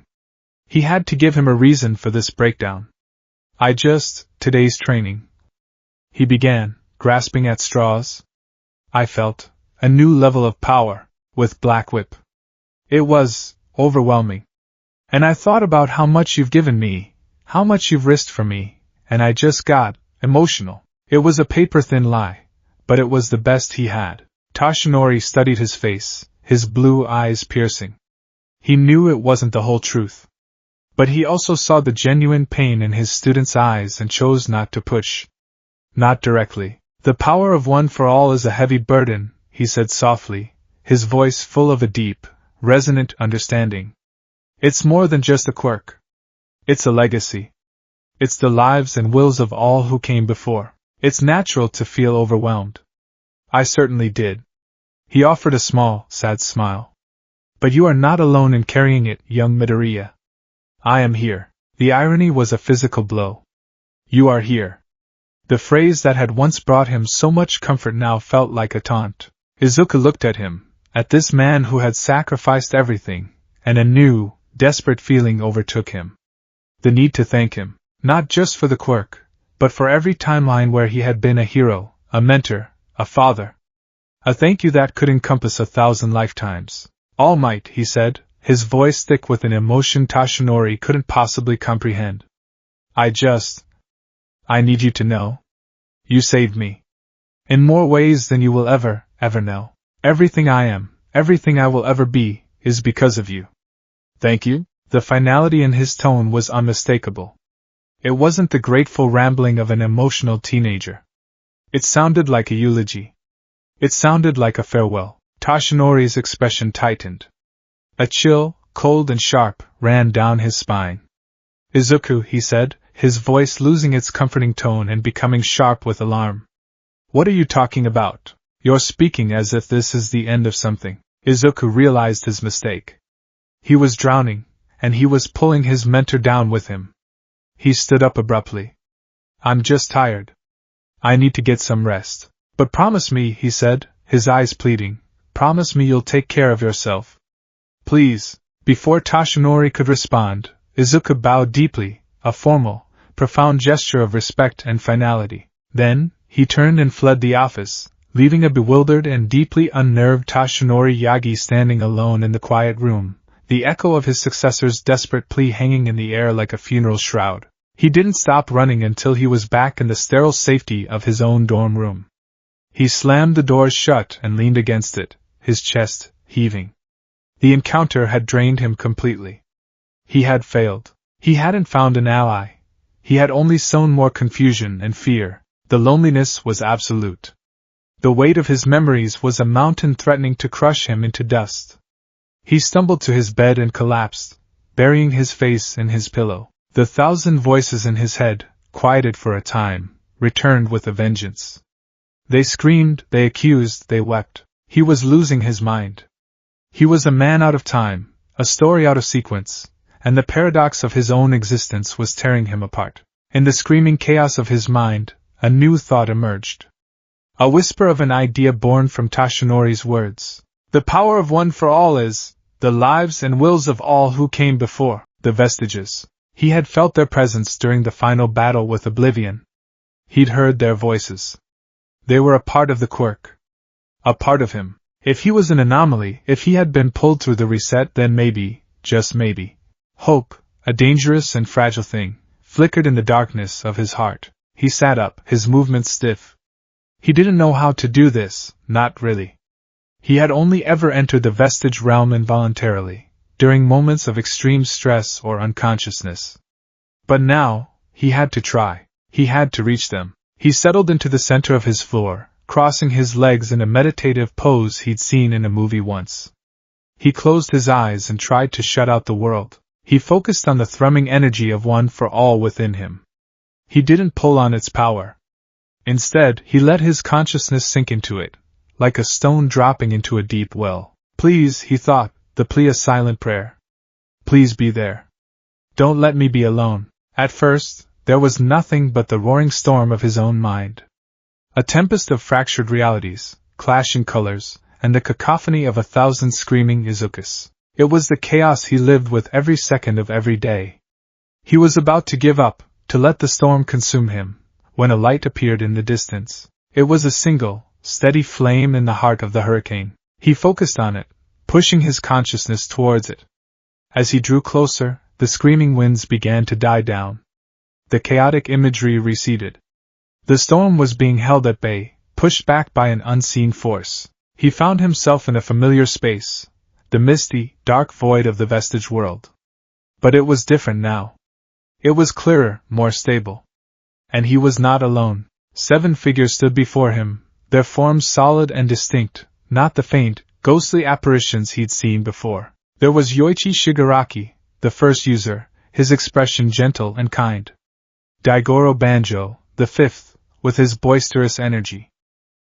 He had to give him a reason for this breakdown. Today's training," he began, grasping at straws. "I felt a new level of power with Black Whip. It was overwhelming. And I thought about how much you've given me, how much you've risked for me, and I just got emotional. It was a paper-thin lie, but it was the best he had." Tashinori studied his face, his blue eyes piercing. He knew it wasn't the whole truth. But he also saw the genuine pain in his student's eyes and chose not to push. "Not directly. The power of One for All is a heavy burden," he said softly, his voice full of a deep, resonant understanding. "It's more than just a quirk. It's a legacy. It's the lives and wills of all who came before. It's natural to feel overwhelmed. I certainly did." He offered a small, sad smile. "But you are not alone in carrying it, young Midoriya. I am here." The irony was a physical blow. "You are here." The phrase that had once brought him so much comfort now felt like a taunt. Izuku looked at him, at this man who had sacrificed everything, and a new, desperate feeling overtook him. The need to thank him, not just for the quirk, but for every timeline where he had been a hero, a mentor, a father. A thank you that could encompass 1,000 lifetimes. "All Might," he said, his voice thick with an emotion Tashinori couldn't possibly comprehend. I need you to know. You saved me. In more ways than you will ever know. Everything I am, everything I will ever be, is because of you. Thank you?" The finality in his tone was unmistakable. It wasn't the grateful rambling of an emotional teenager. It sounded like a eulogy. It sounded like a farewell. Tashinori's expression tightened. A chill, cold and sharp, ran down his spine. Izuku, he said, his voice losing its comforting tone and becoming sharp with alarm. What are you talking about? You're speaking as if this is the end of something. Izuku realized his mistake. He was drowning, and he was pulling his mentor down with him. He stood up abruptly. I'm just tired. I need to get some rest. But promise me, he said, his eyes pleading, promise me you'll take care of yourself. Please. Before Tashinori could respond, Izuku bowed deeply, a formal, profound gesture of respect and finality. Then, he turned and fled the office, leaving a bewildered and deeply unnerved Tashinori Yagi standing alone in the quiet room, the echo of his successor's desperate plea hanging in the air like a funeral shroud. He didn't stop running until he was back in the sterile safety of his own dorm room. He slammed the doors shut and leaned against it, his chest heaving. The encounter had drained him completely. He had failed. He hadn't found an ally. He had only sown more confusion and fear. The loneliness was absolute. The weight of his memories was a mountain threatening to crush him into dust. He stumbled to his bed and collapsed, burying his face in his pillow. The thousand voices in his head, quieted for a time, returned with a vengeance. They screamed, they accused, they wept. He was losing his mind. He was a man out of time, a story out of sequence, and the paradox of his own existence was tearing him apart. In the screaming chaos of his mind, a new thought emerged. A whisper of an idea born from Tashinori's words. The power of one for all is, the lives and wills of all who came before, the vestiges. He had felt their presence during the final battle with Oblivion. He'd heard their voices. They were a part of the quirk. A part of him. If he was an anomaly, if he had been pulled through the reset, then maybe, just maybe, hope, a dangerous and fragile thing, flickered in the darkness of his heart. He sat up, his movements stiff. He didn't know how to do this, not really. He had only ever entered the vestige realm involuntarily, during moments of extreme stress or unconsciousness. But now, he had to try. He had to reach them. He settled into the center of his floor, crossing his legs in a meditative pose he'd seen in a movie once. He closed his eyes and tried to shut out the world. He focused on the thrumming energy of one for all within him. He didn't pull on its power. Instead, he let his consciousness sink into it, like a stone dropping into a deep well. Please, he thought, the plea a silent prayer. Please be there. Don't let me be alone. At first, there was nothing but the roaring storm of his own mind. A tempest of fractured realities, clashing colors, and the cacophony of 1,000 screaming Izukus. It was the chaos he lived with every second of every day. He was about to give up, to let the storm consume him, when a light appeared in the distance. It was a single, steady flame in the heart of the hurricane. He focused on it, pushing his consciousness towards it. As he drew closer, the screaming winds began to die down. The chaotic imagery receded. The storm was being held at bay, pushed back by an unseen force. He found himself in a familiar space, the misty, dark void of the vestige world. But it was different now. It was clearer, more stable. And he was not alone. 7 figures stood before him, their forms solid and distinct, not the faint, ghostly apparitions he'd seen before. There was Yoichi Shigaraki, the first user, his expression gentle and kind. Daigoro Banjo, the 5th, with his boisterous energy.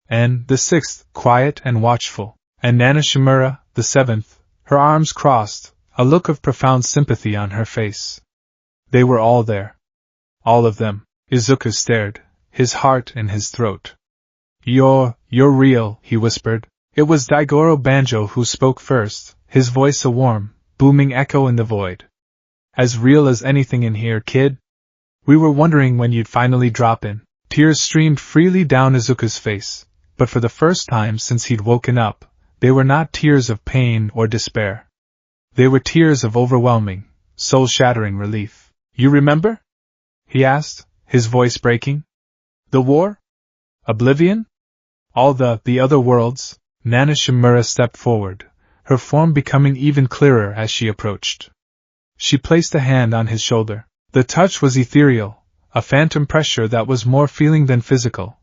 And, the 6th, quiet and watchful. And Nana Shimura, the 7th, her arms crossed, a look of profound sympathy on her face. They were all there. All of them. Izuku stared, his heart in his throat. You're real, he whispered. It was Daigoro Banjo who spoke first, his voice a warm, booming echo in the void. As real as anything in here, kid. We were wondering when you'd finally drop in. Tears streamed freely down Izuku's face, but for the first time since he'd woken up, they were not tears of pain or despair. They were tears of overwhelming, soul-shattering relief. You remember? He asked, his voice breaking. The war? Oblivion? All the other worlds? Nana Shimura stepped forward, her form becoming even clearer as she approached. She placed a hand on his shoulder. The touch was ethereal, a phantom pressure that was more feeling than physical,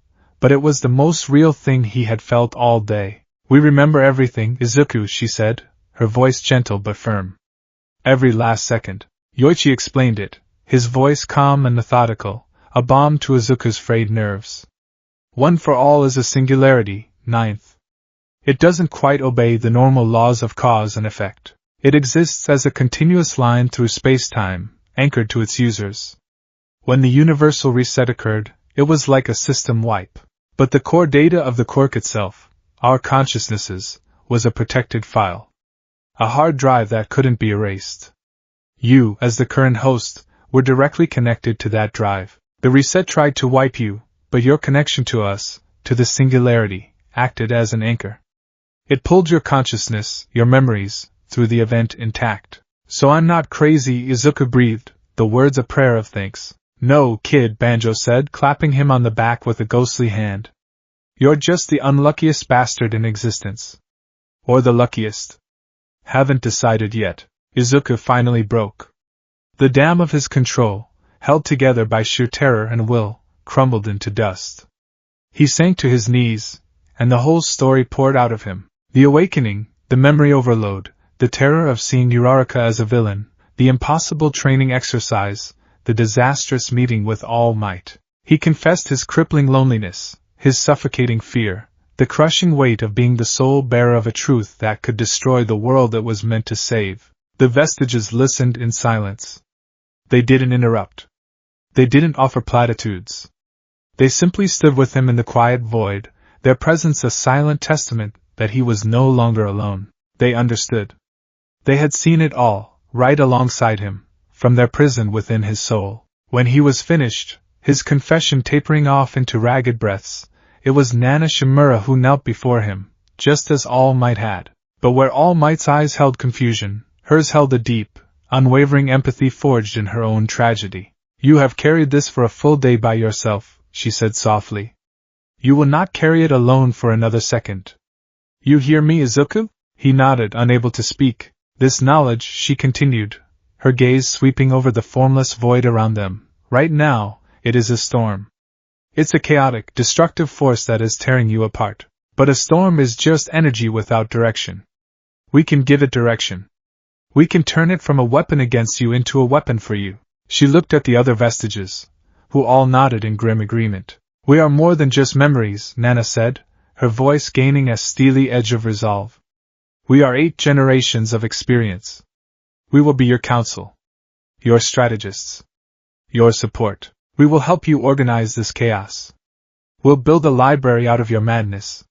but it was the most real thing he had felt all day. We remember everything, Izuku, she said, her voice gentle but firm. Every last second. Yoichi explained it, his voice calm and methodical, a balm to Izuku's frayed nerves. One for all is a singularity, ninth. It doesn't quite obey the normal laws of cause and effect. It exists as a continuous line through space-time, anchored to its users. When the universal reset occurred, it was like a system wipe. But the core data of the quirk itself, our consciousnesses, was a protected file. A hard drive that couldn't be erased. You, as the current host, were directly connected to that drive. The reset tried to wipe you, but your connection to us, to the singularity, acted as an anchor. It pulled your consciousness, your memories, through the event intact. So I'm not crazy, Izuku breathed, the words a prayer of thanks. No, kid, Banjo said, clapping him on the back with a ghostly hand. You're just the unluckiest bastard in existence. Or the luckiest. Haven't decided yet. Izuku finally broke. The dam of his control, held together by sheer terror and will, crumbled into dust. He sank to his knees, and the whole story poured out of him. The awakening, the memory overload, the terror of seeing Uraraka as a villain, the impossible training exercise, the disastrous meeting with All Might. He confessed his crippling loneliness, his suffocating fear, the crushing weight of being the sole bearer of a truth that could destroy the world it was meant to save. The vestiges listened in silence. They didn't interrupt. They didn't offer platitudes. They simply stood with him in the quiet void, their presence a silent testament that he was no longer alone. They understood. They had seen it all, right alongside him, from their prison within his soul. When he was finished, his confession tapering off into ragged breaths, it was Nana Shimura who knelt before him, just as All Might had. But where All Might's eyes held confusion, hers held a deep, unwavering empathy forged in her own tragedy. You have carried this for a full day by yourself, she said softly. You will not carry it alone for another second. You hear me, Izuku? He nodded, unable to speak. This knowledge, she continued, her gaze sweeping over the formless void around them. Right now, it is a storm. It's a chaotic, destructive force that is tearing you apart. But a storm is just energy without direction. We can give it direction. We can turn it from a weapon against you into a weapon for you. She looked at the other vestiges, who all nodded in grim agreement. We are more than just memories, Nana said, her voice gaining a steely edge of resolve. We are 8 generations of experience. We will be your counsel. Your strategists. Your support. We will help you organize this chaos. We'll build a library out of your madness.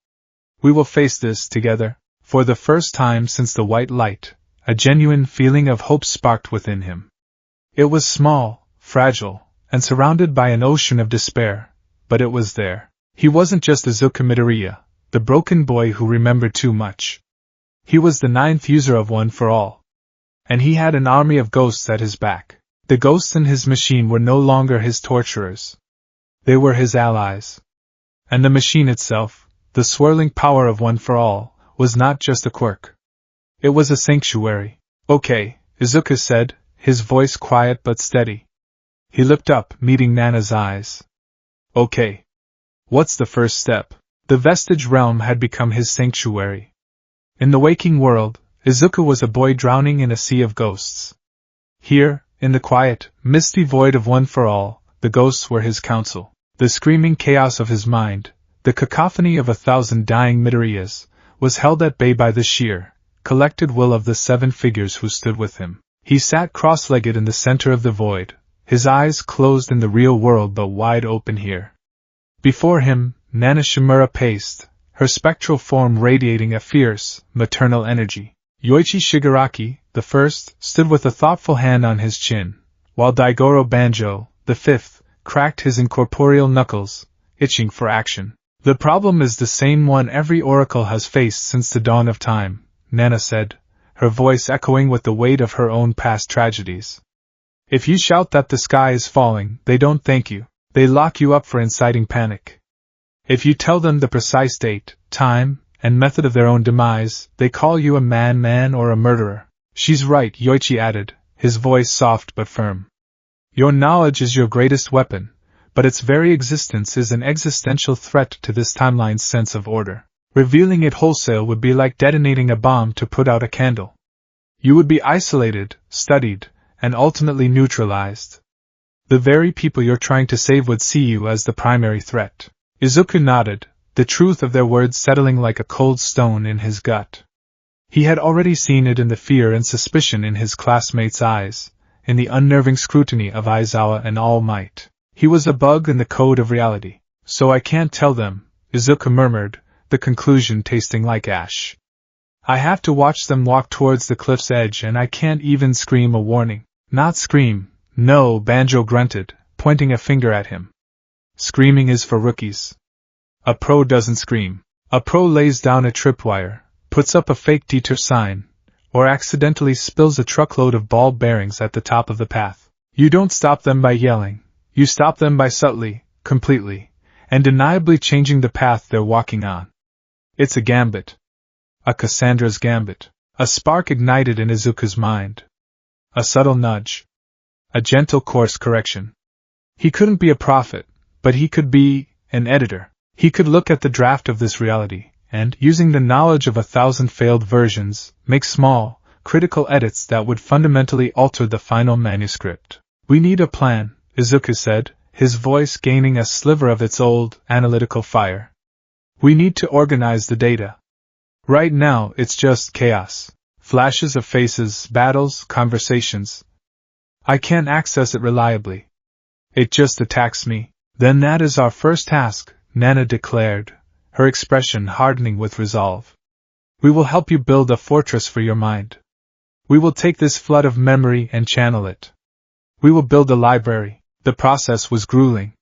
We will face this together. For the first time since the white light, a genuine feeling of hope sparked within him. It was small, fragile, and surrounded by an ocean of despair, but it was there. He wasn't just Izuku Midoriya, the broken boy who remembered too much. He was the 9th user of One for All. And he had an army of ghosts at his back. The ghosts in his machine were no longer his torturers. They were his allies. And the machine itself, the swirling power of One for All, was not just a quirk. It was a sanctuary. Okay, Izuku said, his voice quiet but steady. He looked up, meeting Nana's eyes. Okay. What's the first step? The vestige realm had become his sanctuary. In the waking world, Izuku was a boy drowning in a sea of ghosts. Here, in the quiet, misty void of One for All, the ghosts were his counsel. The screaming chaos of his mind, the cacophony of 1,000 dying Midoriyas, was held at bay by the sheer, collected will of the 7 figures who stood with him. He sat cross-legged in the center of the void, his eyes closed in the real world but wide open here. Before him, Nana Shimura paced, her spectral form radiating a fierce, maternal energy. Yoichi Shigaraki, the first, stood with a thoughtful hand on his chin, while Daigoro Banjo, the 5th, cracked his incorporeal knuckles, itching for action. The problem is the same one every oracle has faced since the dawn of time, Nana said, her voice echoing with the weight of her own past tragedies. If you shout that the sky is falling, they don't thank you. They lock you up for inciting panic. If you tell them the precise date, time, and method of their own demise, they call you a man or a murderer. She's right, Yoichi added, his voice soft but firm. Your knowledge is your greatest weapon, but its very existence is an existential threat to this timeline's sense of order. Revealing it wholesale would be like detonating a bomb to put out a candle. You would be isolated, studied, and ultimately neutralized. The very people you're trying to save would see you as the primary threat. Izuku nodded, the truth of their words settling like a cold stone in his gut. He had already seen it in the fear and suspicion in his classmates' eyes, in the unnerving scrutiny of Aizawa and All Might. He was a bug in the code of reality. So I can't tell them, Izuku murmured, the conclusion tasting like ash. I have to watch them walk towards the cliff's edge and I can't even scream a warning. Not scream, no, Banjo grunted, pointing a finger at him. Screaming is for rookies. A pro doesn't scream. A pro lays down a tripwire, puts up a fake detour sign, or accidentally spills a truckload of ball bearings at the top of the path. You don't stop them by yelling. You stop them by subtly, completely, and undeniably changing the path they're walking on. It's a gambit. A Cassandra's gambit. A spark ignited in Izuku's mind. A subtle nudge. A gentle course correction. He couldn't be a prophet, but he could be an editor. He could look at the draft of this reality, and, using the knowledge of 1,000 failed versions, make small, critical edits that would fundamentally alter the final manuscript. We need a plan, Izuku said, his voice gaining a sliver of its old, analytical fire. We need to organize the data. Right now, it's just chaos. Flashes of faces, battles, conversations. I can't access it reliably. It just attacks me. Then that is our first task, Nana declared, her expression hardening with resolve. We will help you build a fortress for your mind. We will take this flood of memory and channel it. We will build a library. The process was grueling.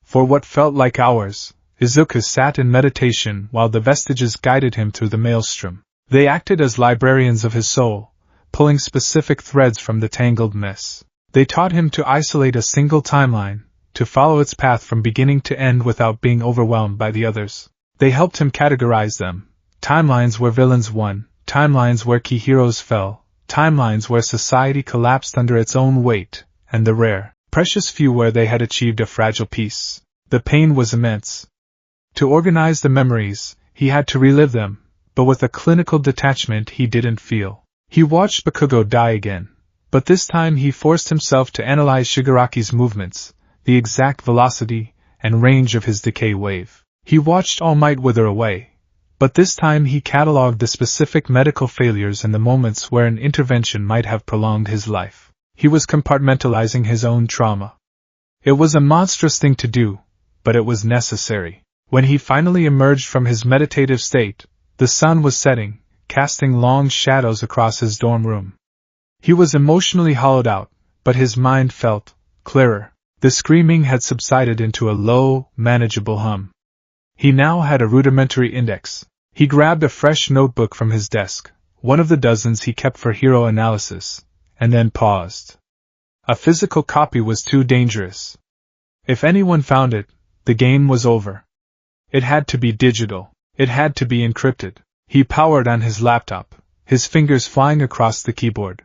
For what felt like hours, Izuku sat in meditation while the vestiges guided him through the maelstrom. They acted as librarians of his soul, pulling specific threads from the tangled mess. They taught him to isolate a single timeline, to follow its path from beginning to end without being overwhelmed by the others. They helped him categorize them. Timelines where villains won, timelines where key heroes fell, timelines where society collapsed under its own weight, and the rare, precious few where they had achieved a fragile peace. The pain was immense. To organize the memories, he had to relive them, but with a clinical detachment he didn't feel. He watched Bakugo die again, but this time he forced himself to analyze Shigaraki's movements, the exact velocity and range of his decay wave. He watched All Might wither away, but this time he catalogued the specific medical failures and the moments where an intervention might have prolonged his life. He was compartmentalizing his own trauma. It was a monstrous thing to do, but it was necessary. When he finally emerged from his meditative state, the sun was setting, casting long shadows across his dorm room. He was emotionally hollowed out, but his mind felt clearer. The screaming had subsided into a low, manageable hum. He now had a rudimentary index. He grabbed a fresh notebook from his desk, one of the dozens he kept for hero analysis, and then paused. A physical copy was too dangerous. If anyone found it, the game was over. It had to be digital. It had to be encrypted. He powered on his laptop, his fingers flying across the keyboard.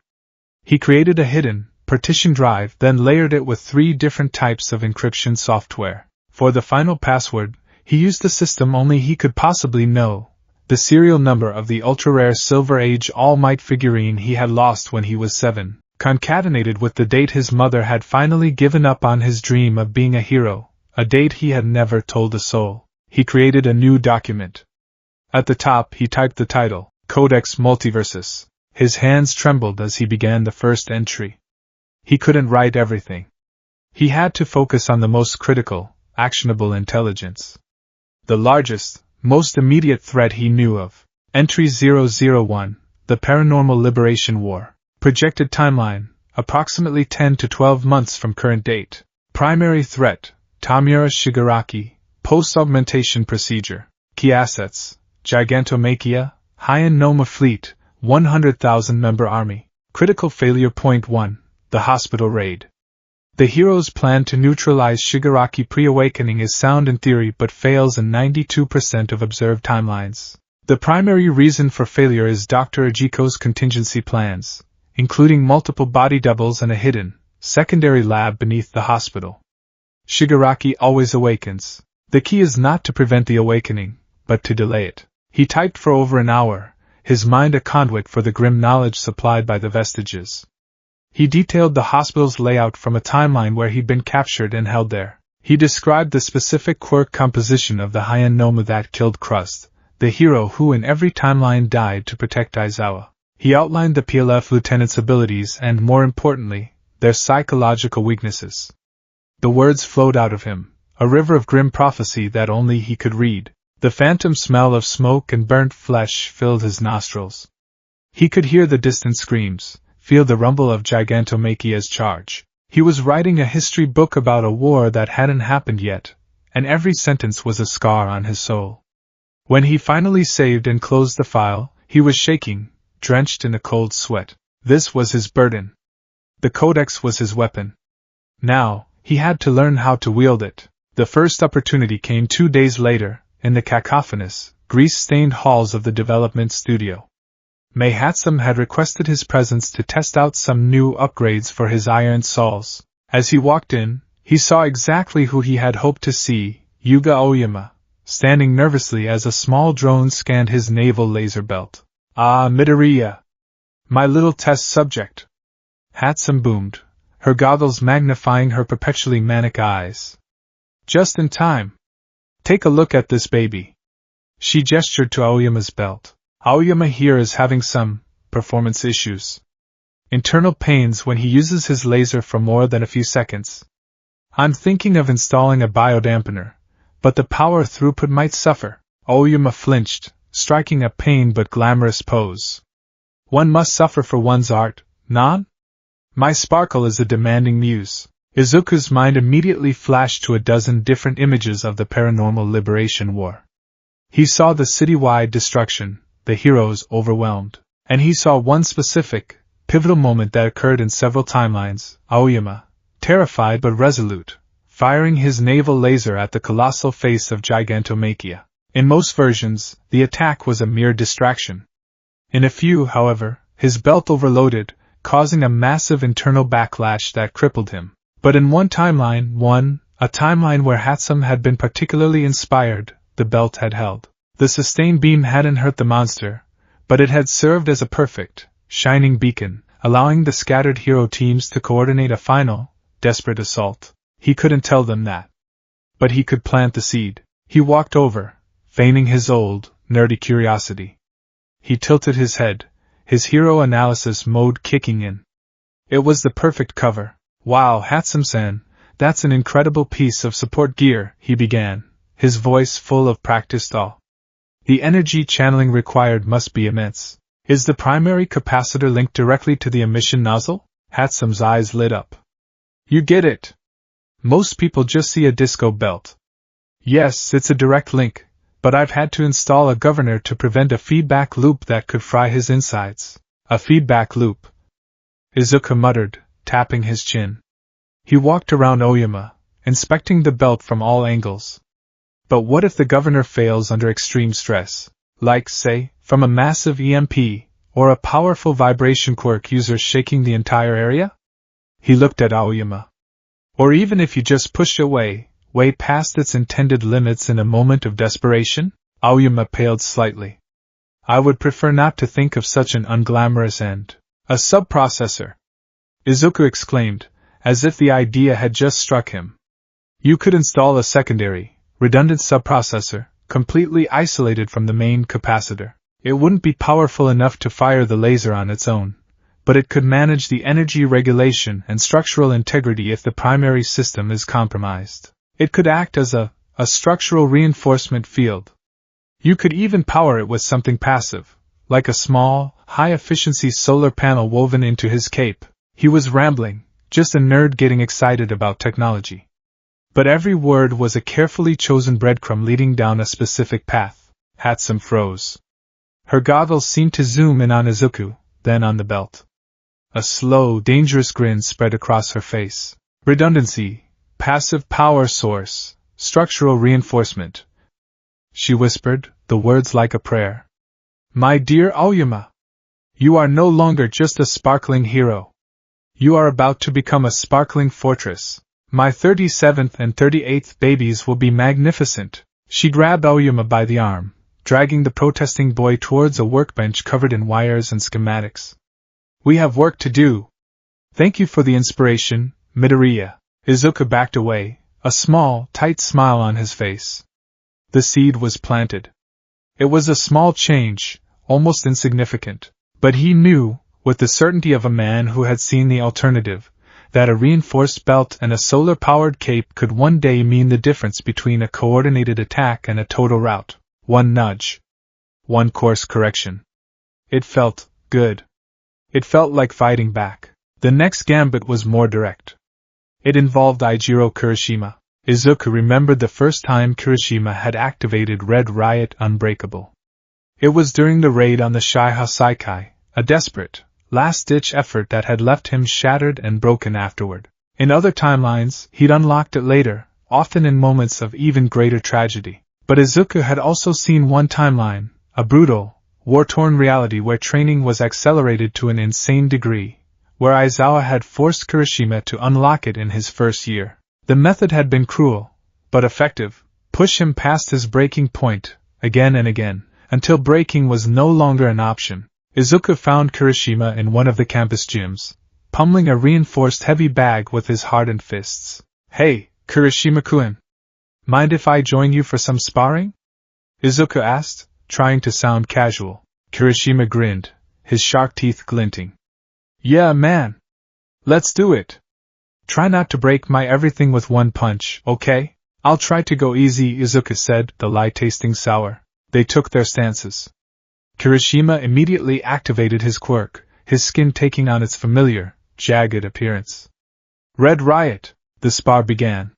He created a hidden, partition drive, then layered it with 3 different types of encryption software. For the final password, he used the system only he could possibly know, the serial number of the ultra-rare Silver Age All Might figurine he had lost when he was 7, concatenated with the date his mother had finally given up on his dream of being a hero, a date he had never told a soul. He created a new document. At the top he typed the title, Codex Multiversus. His hands trembled as he began the first entry. He couldn't write everything. He had to focus on the most critical, actionable intelligence. The largest, most immediate threat he knew of. Entry 001, the Paranormal Liberation War. Projected timeline, approximately 10 to 12 months from current date. Primary threat, Tamura Shigaraki. Post-augmentation procedure. Key assets, Gigantomachia, Hyan Noma Fleet, 100,000 member army. Critical failure point 1, the hospital raid. The hero's plan to neutralize Shigaraki pre-awakening is sound in theory but fails in 92% of observed timelines. The primary reason for failure is Dr. Ujiko's contingency plans, including multiple body doubles and a hidden, secondary lab beneath the hospital. Shigaraki always awakens. The key is not to prevent the awakening, but to delay it. He typed for over an hour, his mind a conduit for the grim knowledge supplied by the vestiges. He detailed the hospital's layout from a timeline where he'd been captured and held there. He described the specific quirk composition of the Hien Noma that killed Crust, the hero who in every timeline died to protect Aizawa. He outlined the PLF lieutenant's abilities and, more importantly, their psychological weaknesses. The words flowed out of him, a river of grim prophecy that only he could read. The phantom smell of smoke and burnt flesh filled his nostrils. He could hear the distant screams, feel the rumble of Gigantomachia's charge. He was writing a history book about a war that hadn't happened yet, and every sentence was a scar on his soul. When he finally saved and closed the file, he was shaking, drenched in a cold sweat. This was his burden. The codex was his weapon. Now, he had to learn how to wield it. The first opportunity came 2 days later, in the cacophonous, grease-stained halls of the development studio. Mei Hatsum had requested his presence to test out some new upgrades for his iron saws. As he walked in, he saw exactly who he had hoped to see, Yuga Aoyama, standing nervously as a small drone scanned his naval laser belt. "Ah, Midoriya! My little test subject!" Hatsum boomed, her goggles magnifying her perpetually manic eyes. "Just in time. Take a look at this baby." She gestured to Aoyama's belt. "Aoyama here is having some performance issues. Internal pains when he uses his laser for more than a few seconds. I'm thinking of installing a biodampener, but the power throughput might suffer." Aoyama flinched, striking a pain but glamorous pose. "One must suffer for one's art, non? My sparkle is a demanding muse." Izuku's mind immediately flashed to a dozen different images of the paranormal liberation war. He saw the citywide destruction, the heroes overwhelmed, and he saw one specific, pivotal moment that occurred in several timelines, Aoyama, terrified but resolute, firing his naval laser at the colossal face of Gigantomachia. In most versions, the attack was a mere distraction. In a few, however, his belt overloaded, causing a massive internal backlash that crippled him. But in one timeline, a timeline where Hatsum had been particularly inspired, the belt had held. The sustained beam hadn't hurt the monster, but it had served as a perfect, shining beacon, allowing the scattered hero teams to coordinate a final, desperate assault. He couldn't tell them that. But he could plant the seed. He walked over, feigning his old, nerdy curiosity. He tilted his head, his hero analysis mode kicking in. It was the perfect cover. "Wow, Hatsum-san, that's an incredible piece of support gear," he began, his voice full of practiced awe. "The energy channeling required must be immense. Is the primary capacitor linked directly to the emission nozzle?" Hatsum's eyes lit up. "You get it. Most people just see a disco belt." "Yes, it's a direct link, but I've had to install a governor to prevent a feedback loop that could fry his insides." "A feedback loop?" Izuku muttered, tapping his chin. He walked around Aoyama, inspecting the belt from all angles. But what if the governor fails under extreme stress, like, say, from a massive EMP, or a powerful vibration quirk user shaking the entire area? He looked at Aoyama. Or even if you just push away, way past its intended limits in a moment of desperation? Aoyama paled slightly. "I would prefer not to think of such an unglamorous end." "A subprocessor!" Izuku exclaimed, as if the idea had just struck him. "You could install a secondary, redundant subprocessor, completely isolated from the main capacitor. It wouldn't be powerful enough to fire the laser on its own, but it could manage the energy regulation and structural integrity if the primary system is compromised. It could act as a structural reinforcement field. You could even power it with something passive, like a small, high-efficiency solar panel woven into his cape." He was rambling, just a nerd getting excited about technology. But every word was a carefully chosen breadcrumb leading down a specific path. Hatsum froze. Her goggles seemed to zoom in on Izuku, then on the belt. A slow, dangerous grin spread across her face. "Redundancy, passive power source, structural reinforcement," she whispered, the words like a prayer. "My dear Aoyama, you are no longer just a sparkling hero. You are about to become a sparkling fortress. My 37th and 38th babies will be magnificent. She grabbed Aoyama by the arm, dragging the protesting boy towards a workbench covered in wires and schematics. We have work to do. Thank you for the inspiration, Midoriya. Izuku backed away, a small, tight smile on his face. The seed was planted. It was a small change, almost insignificant, but he knew, with the certainty of a man who had seen the alternative, that a reinforced belt and a solar-powered cape could one day mean the difference between a coordinated attack and a total rout. One nudge. One course correction. It felt good. It felt like fighting back. The next gambit was more direct. It involved Eijiro Kirishima. Izuku remembered the first time Kirishima had activated Red Riot Unbreakable. It was during the raid on the Shaiha Saikai, a desperate, last-ditch effort that had left him shattered and broken afterward. In other timelines, he'd unlocked it later, often in moments of even greater tragedy. But Izuku had also seen one timeline, a brutal, war-torn reality where training was accelerated to an insane degree, where Aizawa had forced Kirishima to unlock it in his first year. The method had been cruel, but effective, push him past his breaking point, again and again, until breaking was no longer an option. Izuku found Kirishima in one of the campus gyms, pummeling a reinforced heavy bag with his hardened fists. Hey, Kirishima-kun. Mind if I join you for some sparring? Izuku asked, trying to sound casual. Kirishima grinned, his shark teeth glinting. Yeah, man. Let's do it. Try not to break my everything with one punch, okay? I'll try to go easy, Izuku said, the lie tasting sour. They took their stances. Kirishima immediately activated his quirk, his skin taking on its familiar, jagged appearance. Red Riot, the spar began.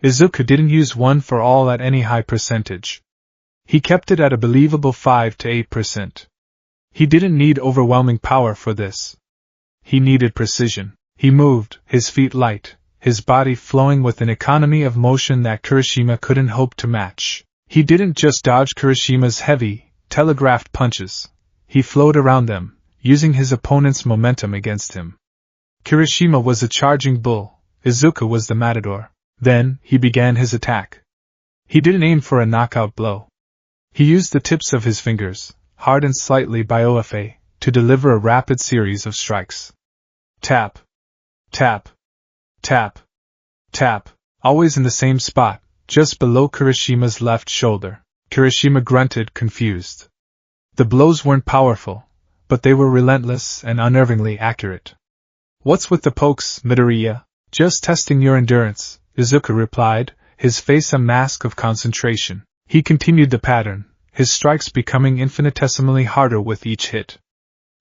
Izuku didn't use one for all at any high percentage. He kept it at a believable 5 to 8%. He didn't need overwhelming power for this. He needed precision. He moved, his feet light, his body flowing with an economy of motion that Kirishima couldn't hope to match. He didn't just dodge Kirishima's heavy, telegraphed punches. He flowed around them, using his opponent's momentum against him. Kirishima was a charging bull, Izuku was the matador. Then, he began his attack. He didn't aim for a knockout blow. He used the tips of his fingers, hardened slightly by OFA, to deliver a rapid series of strikes. Tap. Tap. Tap. Tap. Always in the same spot, just below Kirishima's left shoulder. Kirishima grunted, confused. The blows weren't powerful, but they were relentless and unnervingly accurate. What's with the pokes, Midoriya? Just testing your endurance, Izuku replied, his face a mask of concentration. He continued the pattern, his strikes becoming infinitesimally harder with each hit.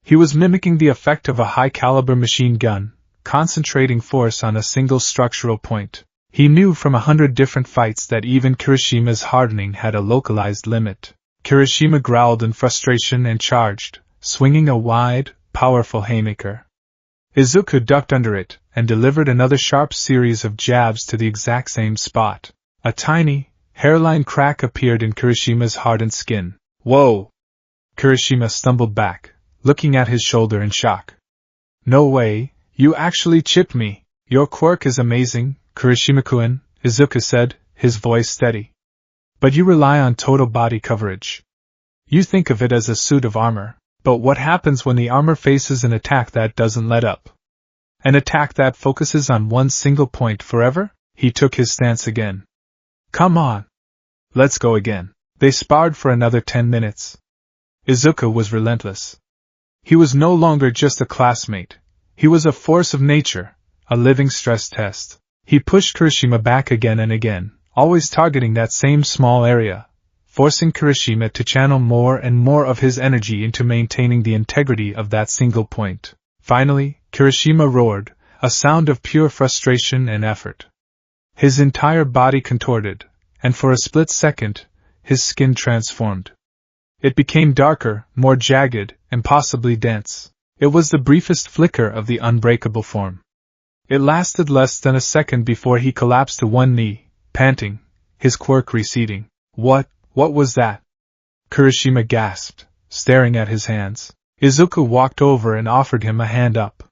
He was mimicking the effect of a high-caliber machine gun, concentrating force on a single structural point. He knew from 100 different fights that even Kirishima's hardening had a localized limit. Kirishima growled in frustration and charged, swinging a wide, powerful haymaker. Izuku ducked under it, and delivered another sharp series of jabs to the exact same spot. A tiny, hairline crack appeared in Kirishima's hardened skin. Whoa! Kirishima stumbled back, looking at his shoulder in shock. No way, you actually chipped me. Your quirk is amazing, Kirishima-kun, Izuku said, his voice steady. But you rely on total body coverage. You think of it as a suit of armor, but what happens when the armor faces an attack that doesn't let up? An attack that focuses on one single point forever? He took his stance again. Come on. Let's go again. They sparred for another 10 minutes. Izuku was relentless. He was no longer just a classmate. He was a force of nature, a living stress test. He pushed Kirishima back again and again, always targeting that same small area, forcing Kirishima to channel more and more of his energy into maintaining the integrity of that single point. Finally, Kirishima roared, a sound of pure frustration and effort. His entire body contorted, and for a split second, his skin transformed. It became darker, more jagged, and possibly dense. It was the briefest flicker of the unbreakable form. It lasted less than a second before he collapsed to one knee, panting, his quirk receding. What was that? Kirishima gasped, staring at his hands. Izuku walked over and offered him a hand up.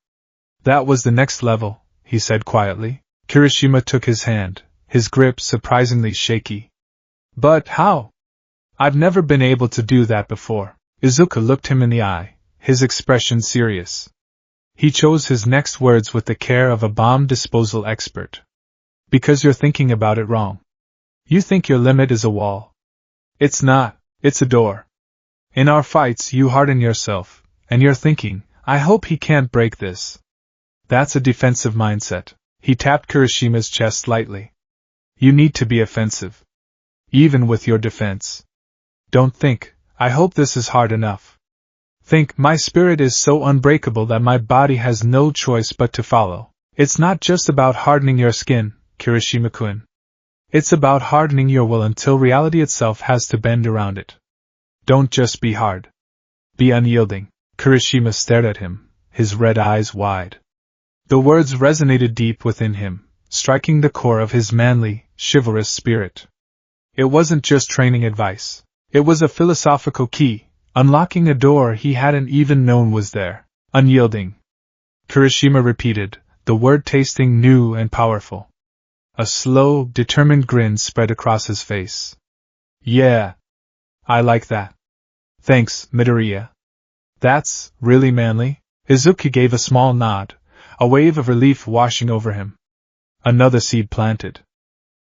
That was the next level, he said quietly. Kirishima took his hand, his grip surprisingly shaky. But how? I've never been able to do that before. Izuku looked him in the eye, his expression serious. He chose his next words with the care of a bomb disposal expert. Because you're thinking about it wrong. You think your limit is a wall. It's not, it's a door. In our fights you harden yourself, and you're thinking, I hope he can't break this. That's a defensive mindset. He tapped Kirishima's chest lightly. You need to be offensive. Even with your defense. Don't think, I hope this is hard enough. Think, my spirit is so unbreakable that my body has no choice but to follow. It's not just about hardening your skin, Kirishima-kun. It's about hardening your will until reality itself has to bend around it. Don't just be hard. Be unyielding. Kirishima stared at him, his red eyes wide. The words resonated deep within him, striking the core of his manly, chivalrous spirit. It wasn't just training advice. It was a philosophical key, unlocking a door he hadn't even known was there. Unyielding. Kirishima repeated, the word tasting new and powerful. A slow, determined grin spread across his face. Yeah. I like that. Thanks, Midoriya. That's really manly. Izuku gave a small nod, a wave of relief washing over him. Another seed planted.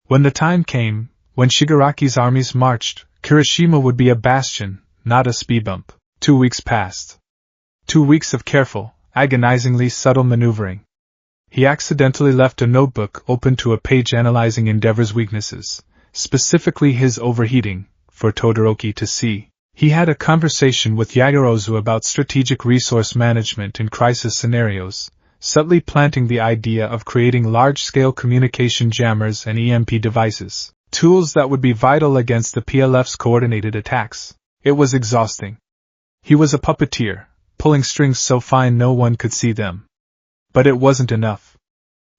When the time came, when Shigaraki's armies marched, Kirishima would be a bastion, not a speed bump. 2 weeks passed. 2 weeks of careful, agonizingly subtle maneuvering. He accidentally left a notebook open to a page analyzing Endeavor's weaknesses, specifically his overheating, for Todoroki to see. He had a conversation with Yagorozu about strategic resource management in crisis scenarios, subtly planting the idea of creating large-scale communication jammers and EMP devices, tools that would be vital against the PLF's coordinated attacks. It was exhausting. He was a puppeteer, pulling strings so fine no one could see them. But it wasn't enough.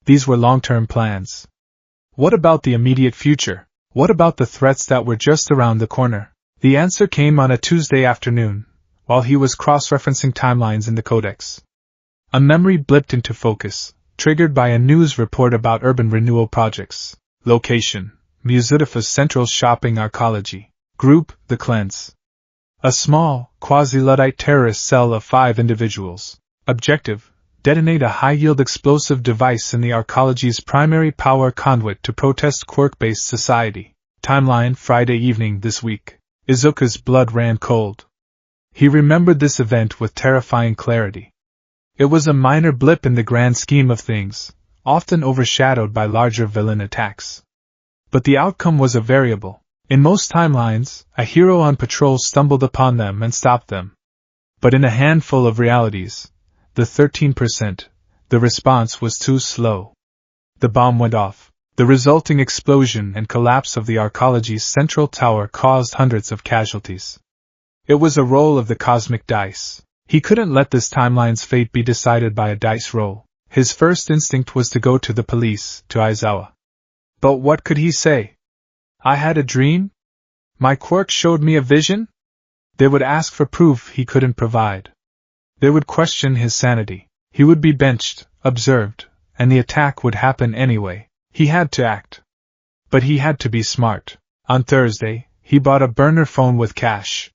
These were long-term plans. What about the immediate future? What about the threats that were just around the corner? The answer came on a Tuesday afternoon, while he was cross-referencing timelines in the Codex. A memory blipped into focus, triggered by a news report about urban renewal projects. Location: Multiverse Central Shopping Arcology. Group: The Cleanse. A small, quasi-Luddite terrorist cell of 5 individuals. Objective: detonate a high-yield explosive device in the Arcology's primary power conduit to protest quirk-based society. Timeline: Friday evening this week. Izuku's blood ran cold. He remembered this event with terrifying clarity. It was a minor blip in the grand scheme of things, often overshadowed by larger villain attacks. But the outcome was a variable. In most timelines, a hero on patrol stumbled upon them and stopped them. But in a handful of realities, the 13%, the response was too slow. The bomb went off. The resulting explosion and collapse of the Arcology's central tower caused hundreds of casualties. It was a roll of the cosmic dice. He couldn't let this timeline's fate be decided by a dice roll. His first instinct was to go to the police, to Aizawa. But what could he say? I had a dream? My quirk showed me a vision? They would ask for proof he couldn't provide. They would question his sanity. He would be benched, observed, and the attack would happen anyway. He had to act. But he had to be smart. On Thursday, he bought a burner phone with cash.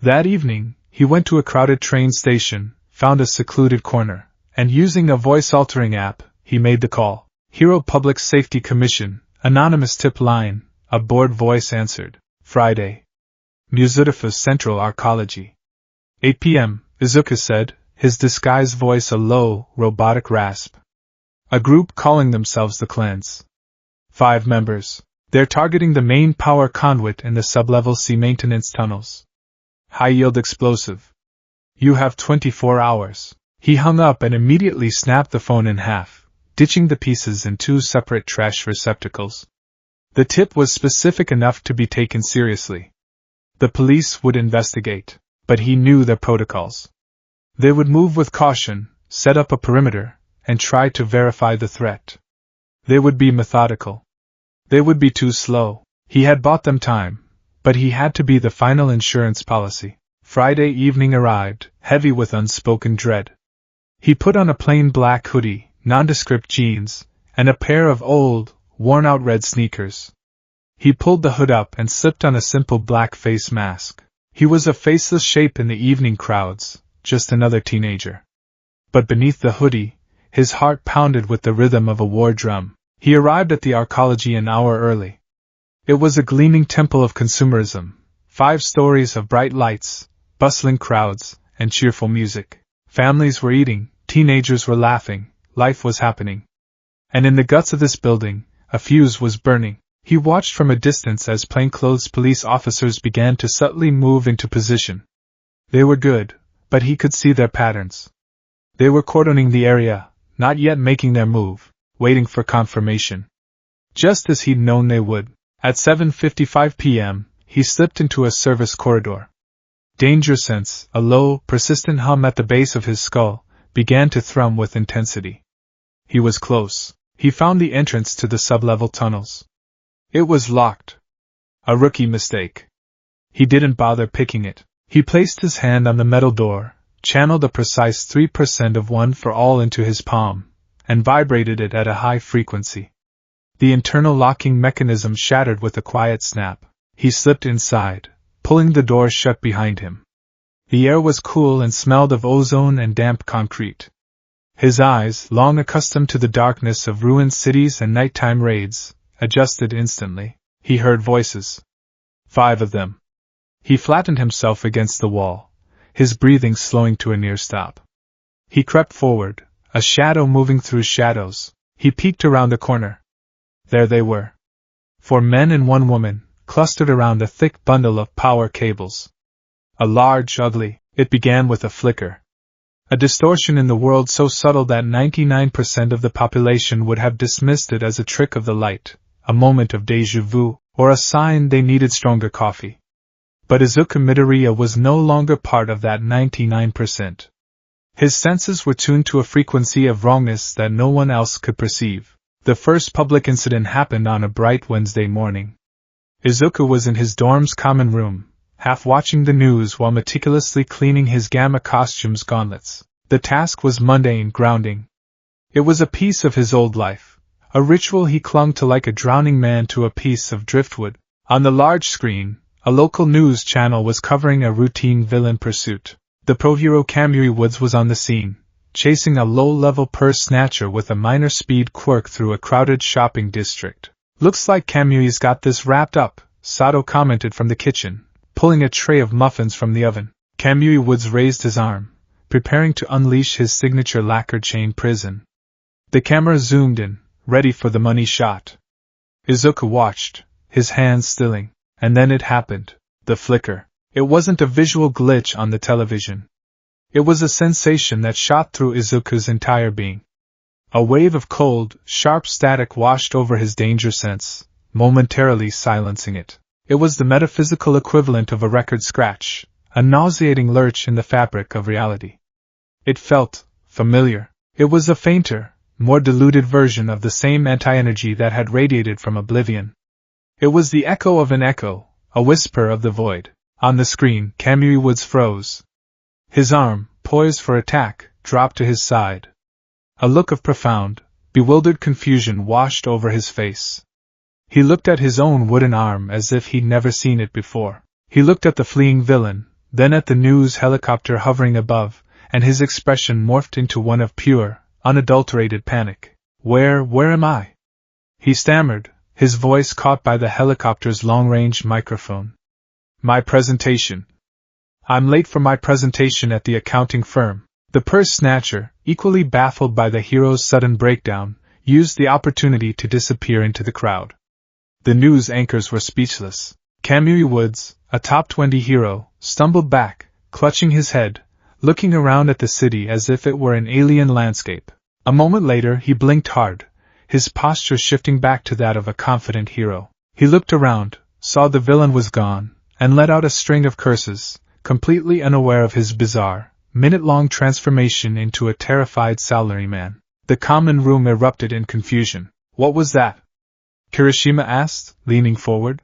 That evening, he went to a crowded train station, found a secluded corner, and using a voice-altering app, he made the call. Hero Public Safety Commission, anonymous tip line, a bored voice answered. Friday. Multiverse Central Arcology. 8 p.m., Izuku said, his disguised voice a low, robotic rasp. A group calling themselves the Cleanse. 5 members. They're targeting the main power conduit and the sub-level C maintenance tunnels. High-yield explosive. You have 24 hours. He hung up and immediately snapped the phone in half, ditching the pieces in 2 separate trash receptacles. The tip was specific enough to be taken seriously. The police would investigate, but he knew their protocols. They would move with caution, set up a perimeter, and try to verify the threat. They would be methodical. They would be too slow. He had bought them time, but he had to be the final insurance policy. Friday evening arrived, heavy with unspoken dread. He put on a plain black hoodie, nondescript jeans, and a pair of old, worn-out red sneakers. He pulled the hood up and slipped on a simple black face mask. He was a faceless shape in the evening crowds, just another teenager. But beneath the hoodie, his heart pounded with the rhythm of a war drum. He arrived at the arcology an hour early. It was a gleaming temple of consumerism, 5 stories of bright lights, bustling crowds, and cheerful music. Families were eating, teenagers were laughing, life was happening. And in the guts of this building, a fuse was burning. He watched from a distance as plainclothes police officers began to subtly move into position. They were good, but he could see their patterns. They were cordoning the area, not yet making their move, waiting for confirmation. Just as he'd known they would. At 7:55 p.m., he slipped into a service corridor. Danger sense, a low, persistent hum at the base of his skull, began to thrum with intensity. He was close. He found the entrance to the sub-level tunnels. It was locked. A rookie mistake. He didn't bother picking it. He placed his hand on the metal door, channeled a precise 3% of 1 for all into his palm, and vibrated it at a high frequency. The internal locking mechanism shattered with a quiet snap. He slipped inside, pulling the door shut behind him. The air was cool and smelled of ozone and damp concrete. His eyes, long accustomed to the darkness of ruined cities and nighttime raids, adjusted instantly. He heard voices. 5 of them. He flattened himself against the wall, his breathing slowing to a near stop. He crept forward, a shadow moving through shadows. He peeked around the corner. There they were. 4 men and 1 woman, clustered around a thick bundle of power cables. A large, ugly, it began with a flicker. A distortion in the world so subtle that 99% of the population would have dismissed it as a trick of the light, a moment of déjà vu, or a sign they needed stronger coffee. But Izuku Midoriya was no longer part of that 99%. His senses were tuned to a frequency of wrongness that no one else could perceive. The first public incident happened on a bright Wednesday morning. Izuku was in his dorm's common room, half watching the news while meticulously cleaning his gamma costume's gauntlets. The task was mundane, grounding. It was a piece of his old life, a ritual he clung to like a drowning man to a piece of driftwood. On the large screen, a local news channel was covering a routine villain pursuit. The pro-hero Kamui Woods was on the scene, chasing a low-level purse snatcher with a minor speed quirk through a crowded shopping district. Looks like Kamui's got this wrapped up, Sato commented from the kitchen, pulling a tray of muffins from the oven. Kamui Woods raised his arm, preparing to unleash his signature lacquered chain prison. The camera zoomed in, ready for the money shot. Izuku watched, his hands stilling, and then it happened, the flicker. It wasn't a visual glitch on the television. It was a sensation that shot through Izuku's entire being. A wave of cold, sharp static washed over his danger sense, momentarily silencing it. It was the metaphysical equivalent of a record scratch, a nauseating lurch in the fabric of reality. It felt familiar. It was a fainter, more diluted version of the same anti-energy that had radiated from oblivion. It was the echo of an echo, a whisper of the void. On the screen, Kamui Woods froze. His arm, poised for attack, dropped to his side. A look of profound, bewildered confusion washed over his face. He looked at his own wooden arm as if he'd never seen it before. He looked at the fleeing villain, then at the news helicopter hovering above, and his expression morphed into one of pure, unadulterated panic. Where am I?" he stammered, his voice caught by the helicopter's long-range microphone. "My presentation. I'm late for my presentation at the accounting firm." The purse snatcher, equally baffled by the hero's sudden breakdown, used the opportunity to disappear into the crowd. The news anchors were speechless. Kamui Woods, a top 20 hero, stumbled back, clutching his head, looking around at the city as if it were an alien landscape. A moment later he blinked hard, his posture shifting back to that of a confident hero. He looked around, saw the villain was gone, and let out a string of curses, completely unaware of his bizarre, minute-long transformation into a terrified salaryman. The common room erupted in confusion. "What was that?" Kirishima asked, leaning forward.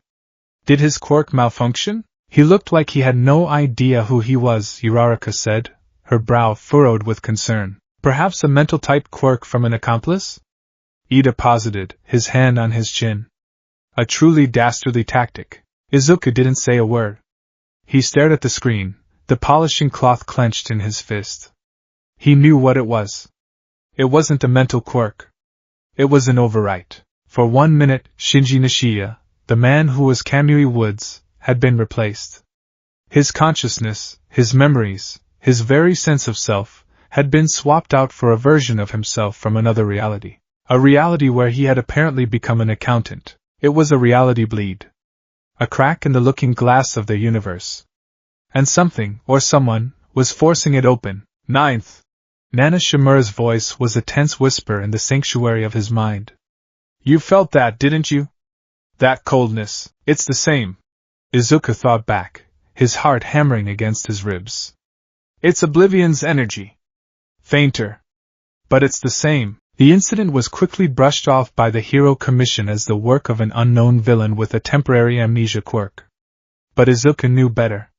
"Did his quirk malfunction?" "He looked like he had no idea who he was," Uraraka said, her brow furrowed with concern. "Perhaps a mental-type quirk from an accomplice?" Ida posited, his hand on his chin. A truly dastardly tactic. Izuku didn't say a word. He stared at the screen, the polishing cloth clenched in his fist. He knew what it was. It wasn't a mental quirk. It was an overwrite. For 1 minute, Shinji Nishiya, the man who was Kamui Woods, had been replaced. His consciousness, his memories, his very sense of self, had been swapped out for a version of himself from another reality. A reality where he had apparently become an accountant. It was a reality bleed. A crack in the looking glass of the universe. And something, or someone, was forcing it open. 9th. Nana Shimura's voice was a tense whisper in the sanctuary of his mind. You felt that, didn't you? That coldness, it's the same. Izuku thought back, his heart hammering against his ribs. It's Oblivion's energy. Fainter. But it's the same. The incident was quickly brushed off by the Hero Commission as the work of an unknown villain with a temporary amnesia quirk. But Izuku knew better.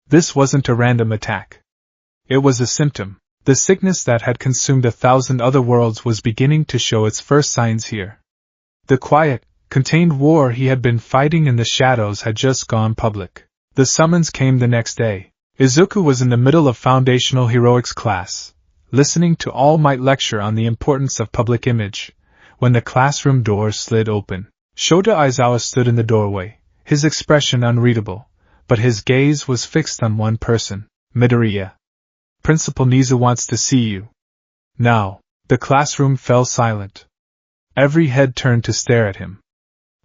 This wasn't a random attack. It was a symptom. The sickness that had consumed 1,000 other worlds was beginning to show its first signs here. The quiet, contained war he had been fighting in the shadows had just gone public. The summons came the next day. Izuku was in the middle of Foundational Heroics class, listening to All Might lecture on the importance of public image, when the classroom doors slid open. Shota Aizawa stood in the doorway, his expression unreadable, but his gaze was fixed on one person, Midoriya. Principal Nizu wants to see you. Now. The classroom fell silent. Every head turned to stare at him.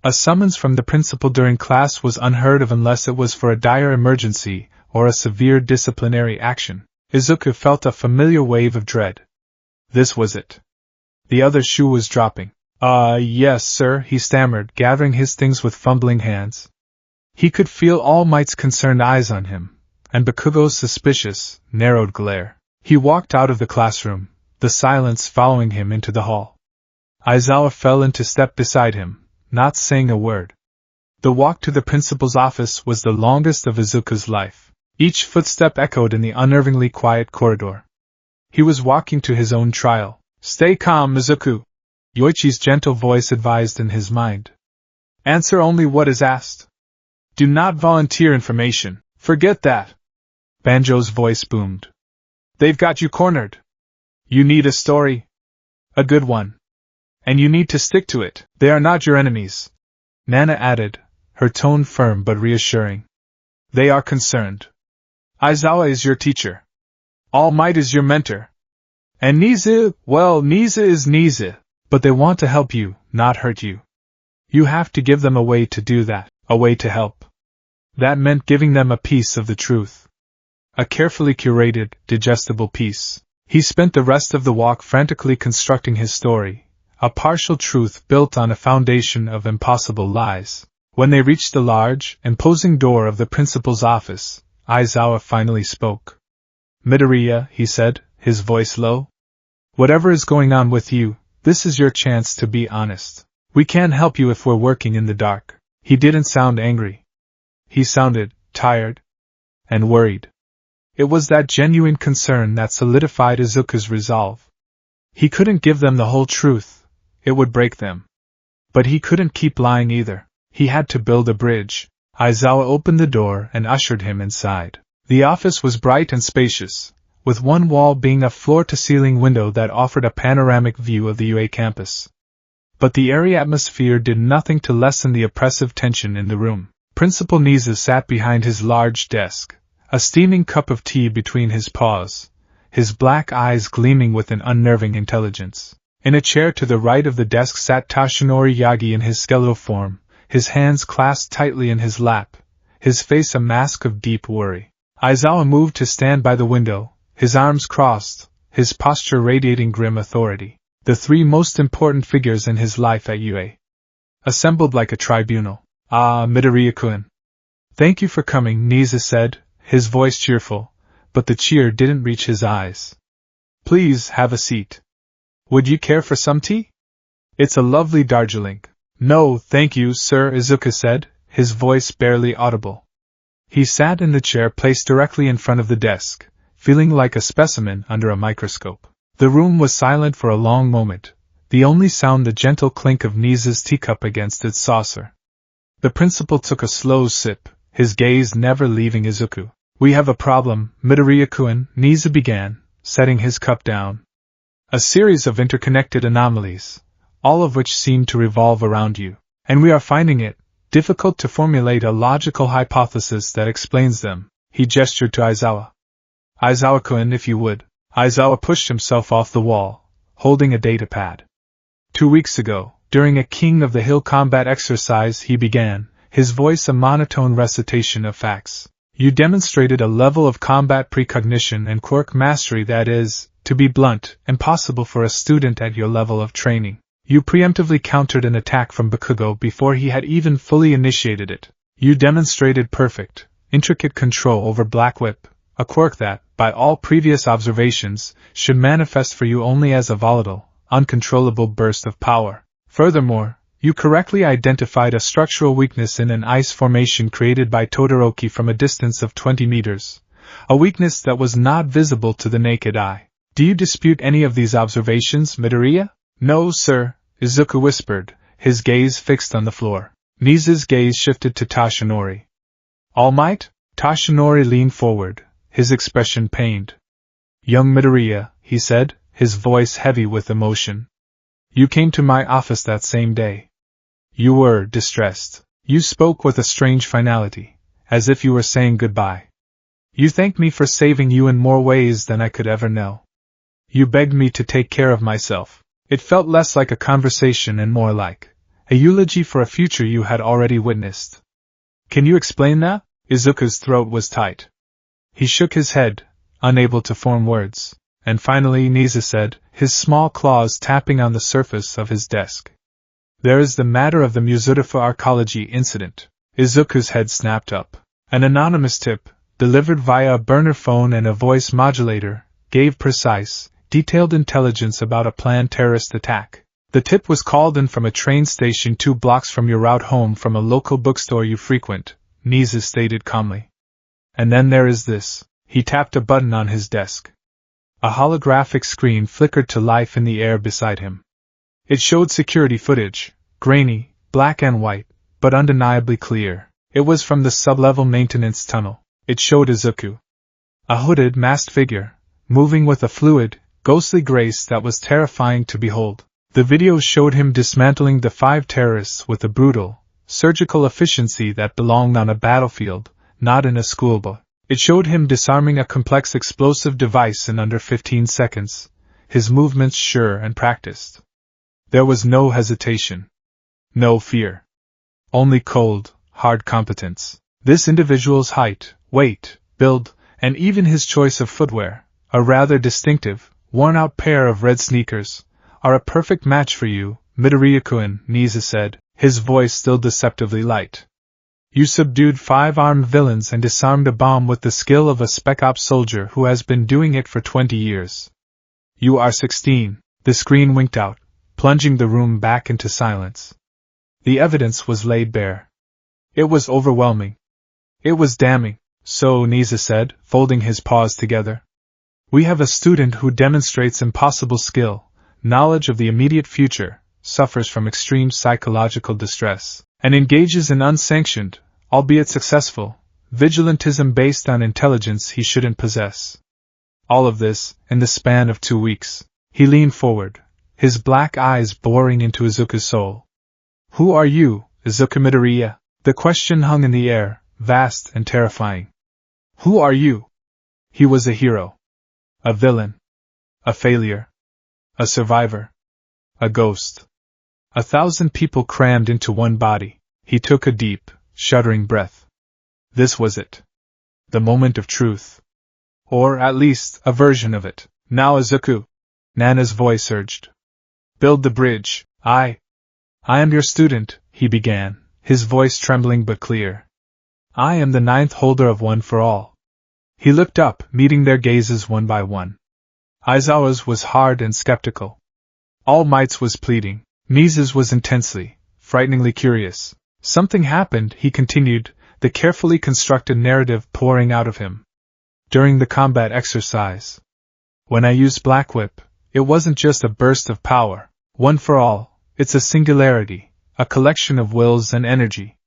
A summons from the principal during class was unheard of unless it was for a dire emergency or a severe disciplinary action. Izuku felt a familiar wave of dread. This was it. The other shoe was dropping. Yes, sir, he stammered, gathering his things with fumbling hands. He could feel All Might's concerned eyes on him, and Bakugo's suspicious, narrowed glare. He walked out of the classroom, the silence following him into the hall. Aizawa fell into step beside him, not saying a word. The walk to the principal's office was the longest of Izuku's life. Each footstep echoed in the unnervingly quiet corridor. He was walking to his own trial. Stay calm, Izuku, Yoichi's gentle voice advised in his mind. Answer only what is asked. Do not volunteer information. Forget that. Banjo's voice boomed. They've got you cornered. You need a story. A good one. And you need to stick to it. They are not your enemies. Nana added, her tone firm but reassuring. They are concerned. Aizawa is your teacher. All Might is your mentor. And Nizu, well, Nizu is Nizu, but they want to help you, not hurt you. You have to give them a way to do that, a way to help. That meant giving them a piece of the truth. A carefully curated, digestible piece. He spent the rest of the walk frantically constructing his story, a partial truth built on a foundation of impossible lies. When they reached the large, imposing door of the principal's office, Aizawa finally spoke. Midoriya, he said, his voice low. Whatever is going on with you, this is your chance to be honest. We can't help you if we're working in the dark. He didn't sound angry. He sounded tired and worried. It was that genuine concern that solidified Izuku's resolve. He couldn't give them the whole truth. It would break them. But he couldn't keep lying either. He had to build a bridge. Aizawa opened the door and ushered him inside. The office was bright and spacious, with one wall being a floor-to-ceiling window that offered a panoramic view of the UA campus. But the airy atmosphere did nothing to lessen the oppressive tension in the room. Principal Nizu sat behind his large desk, a steaming cup of tea between his paws, his black eyes gleaming with an unnerving intelligence. In a chair to the right of the desk sat Toshinori Yagi in his skeletal form, his hands clasped tightly in his lap, his face a mask of deep worry. Aizawa moved to stand by the window, his arms crossed, his posture radiating grim authority. The three most important figures in his life at UA. Assembled like a tribunal. Ah, Midoriya-kun. Thank you for coming, Nizu said, his voice cheerful, but the cheer didn't reach his eyes. Please have a seat. Would you care for some tea? It's a lovely Darjeeling. No, thank you, sir, Izuku said, his voice barely audible. He sat in the chair placed directly in front of the desk, feeling like a specimen under a microscope. The room was silent for a long moment, the only sound the gentle clink of Nisa's teacup against its saucer. The principal took a slow sip, his gaze never leaving Izuku. "We have a problem, Midoriya-kun," Nisa began, setting his cup down. "A series of interconnected anomalies, all of which seem to revolve around you, and we are finding it difficult to formulate a logical hypothesis that explains them." He gestured to Aizawa. "Aizawa-kun, if you would." Aizawa pushed himself off the wall, holding a datapad. 2 weeks ago, during a King of the Hill combat exercise, he began, his voice a monotone recitation of facts. "You demonstrated a level of combat precognition and quirk mastery that is, to be blunt, impossible for a student at your level of training. You preemptively countered an attack from Bakugo before he had even fully initiated it. You demonstrated perfect, intricate control over Black Whip, a quirk that, by all previous observations, should manifest for you only as a volatile, uncontrollable burst of power. Furthermore, you correctly identified a structural weakness in an ice formation created by Todoroki from a distance of 20 meters, a weakness that was not visible to the naked eye. Do you dispute any of these observations, Midoriya?" "No, sir," Izuku whispered, his gaze fixed on the floor. Nisa's gaze shifted to Toshinori. "All Might?" Toshinori leaned forward, his expression pained. "Young Midoriya," he said, his voice heavy with emotion. "You came to my office that same day. You were distressed. You spoke with a strange finality, as if you were saying goodbye. You thanked me for saving you in more ways than I could ever know. You begged me to take care of myself. It felt less like a conversation and more like a eulogy for a future you had already witnessed. Can you explain that?" Izuku's throat was tight. He shook his head, unable to form words, and finally Nisa said, his small claws tapping on the surface of his desk. "There is the matter of the Muzudafa arcology incident." Izuku's head snapped up. An anonymous tip, delivered via a burner phone and a voice modulator, gave precise, detailed intelligence about a planned terrorist attack. The tip was called in from a train station 2 blocks from your route home from a local bookstore you frequent, Nisa stated calmly. "And then there is this." He tapped a button on his desk. A holographic screen flickered to life in the air beside him. It showed security footage, grainy, black and white, but undeniably clear. It was from the sub-level maintenance tunnel. It showed Izuku, a hooded, masked figure, moving with a fluid, ghostly grace that was terrifying to behold. The video showed him dismantling the 5 terrorists with a brutal, surgical efficiency that belonged on a battlefield, not in a schoolbook. It showed him disarming a complex explosive device in under 15 seconds, his movements sure and practiced. There was no hesitation. No fear. Only cold, hard competence. This individual's height, weight, build, and even his choice of footwear, a rather distinctive, worn-out pair of red sneakers, are a perfect match for you, Midoriya-kun, Nisa said, his voice still deceptively light. "You subdued 5 armed villains and disarmed a bomb with the skill of a Spec Ops soldier who has been doing it for 20 years. You are 16. The screen winked out, plunging the room back into silence. The evidence was laid bare. It was overwhelming. It was damning. "So," Nisa said, folding his paws together, "we have a student who demonstrates impossible skill, knowledge of the immediate future, suffers from extreme psychological distress, and engages in unsanctioned, albeit successful, vigilantism based on intelligence he shouldn't possess. All of this, in the span of 2 weeks." He leaned forward, his black eyes boring into Izuku's soul. "Who are you, Izuku Midoriya?" The question hung in the air, vast and terrifying. "Who are you?" He was a hero. A villain. A failure. A survivor. A ghost. 1,000 people crammed into one body. He took a deep, shuddering breath. This was it. The moment of truth. Or, at least, a version of it. "Now, Izuku," Nana's voice urged. "Build the bridge. I am your student," he began, his voice trembling but clear. "I am the 9th holder of One for All." He looked up, meeting their gazes one by one. Aizawa's was hard and skeptical. All Might's was pleading. Nisa's was intensely, frighteningly curious. Something happened, he continued, the carefully constructed narrative pouring out of him. "During the combat exercise, when I used Black Whip, it wasn't just a burst of power, One for all, it's a singularity, a collection of wills and energy.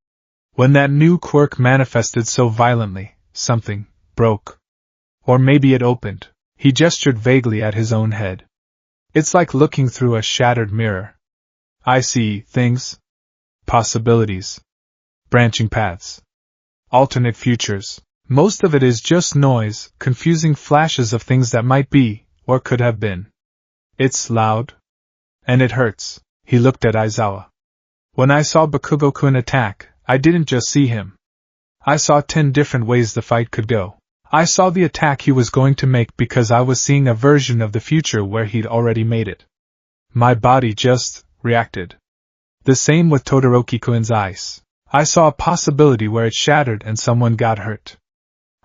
When that new quirk manifested so violently, something broke. Or maybe it opened. He gestured vaguely at his own head. It's like looking through a shattered mirror. I see things, possibilities, branching paths, alternate futures. Most of it is just noise, confusing flashes of things that might be, or could have been. It's loud. And it hurts. He looked at Aizawa. When I saw Bakugo-kun attack, I didn't just see him. I saw 10 different ways the fight could go. I saw the attack he was going to make because I was seeing a version of the future where he'd already made it. My body just reacted. The same with Todoroki-kun's ice. I saw a possibility where it shattered and someone got hurt.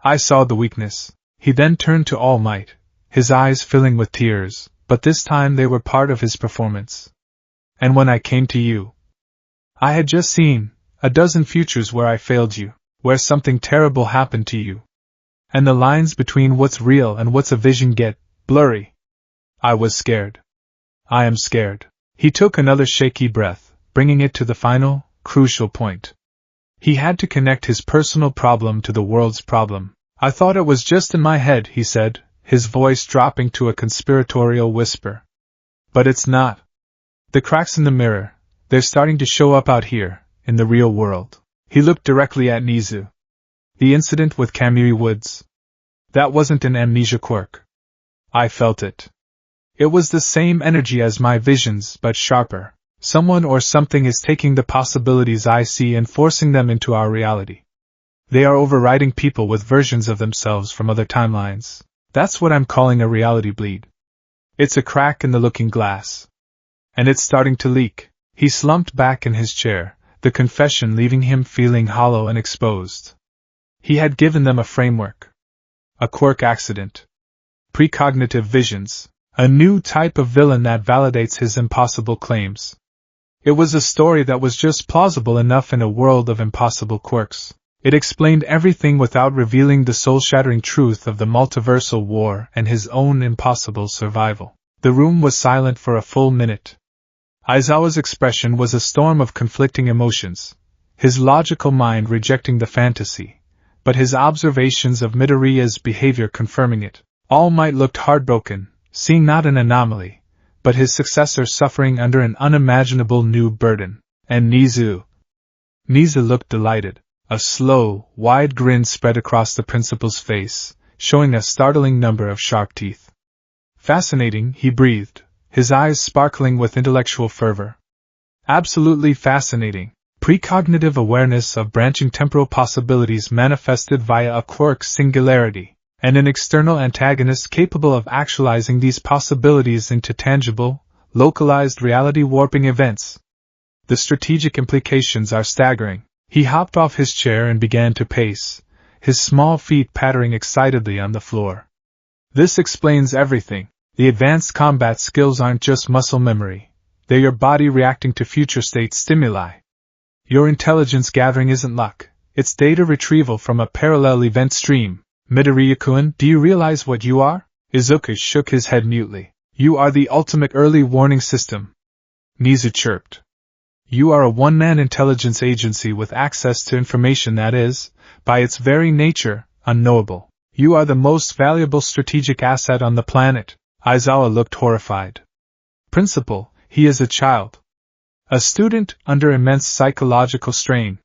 I saw the weakness. He then turned to All Might, his eyes filling with tears, but this time they were part of his performance. And when I came to you, I had just seen a dozen futures where I failed you, where something terrible happened to you. And the lines between what's real and what's a vision get blurry. I was scared. I am scared. He took another shaky breath, bringing it to the final, crucial point. He had to connect his personal problem to the world's problem. I thought it was just in my head, he said, his voice dropping to a conspiratorial whisper. But it's not. The cracks in the mirror, they're starting to show up out here, in the real world. He looked directly at Nizu. The incident with Kamiri Woods. That wasn't an amnesia quirk. I felt it. It was the same energy as my visions, but sharper. Someone or something is taking the possibilities I see and forcing them into our reality. They are overriding people with versions of themselves from other timelines. That's what I'm calling a reality bleed. It's a crack in the looking glass. And it's starting to leak. He slumped back in his chair, the confession leaving him feeling hollow and exposed. He had given them a framework. A quirk accident. Precognitive visions. A new type of villain that validates his impossible claims. It was a story that was just plausible enough in a world of impossible quirks. It explained everything without revealing the soul-shattering truth of the multiversal war and his own impossible survival. The room was silent for a full minute. Aizawa's expression was a storm of conflicting emotions, his logical mind rejecting the fantasy, but his observations of Midoriya's behavior confirming it. All Might looked heartbroken, seeing not an anomaly, but his successor suffering under an unimaginable new burden. And Nizu looked delighted. A slow, wide grin spread across the principal's face, showing a startling number of sharp teeth. Fascinating, he breathed, his eyes sparkling with intellectual fervor. Absolutely fascinating. Precognitive awareness of branching temporal possibilities manifested via a quirk singularity, and an external antagonist capable of actualizing these possibilities into tangible, localized reality warping events. The strategic implications are staggering. He hopped off his chair and began to pace, his small feet pattering excitedly on the floor. This explains everything. The advanced combat skills aren't just muscle memory. They're your body reacting to future state stimuli. Your intelligence gathering isn't luck. It's data retrieval from a parallel event stream. Midoriya-kun, do you realize what you are? Izuku shook his head mutely. You are the ultimate early warning system. Nizu chirped. You are a one-man intelligence agency with access to information that is, by its very nature, unknowable. You are the most valuable strategic asset on the planet. Aizawa looked horrified. Principal, he is a child. A student under immense psychological strain.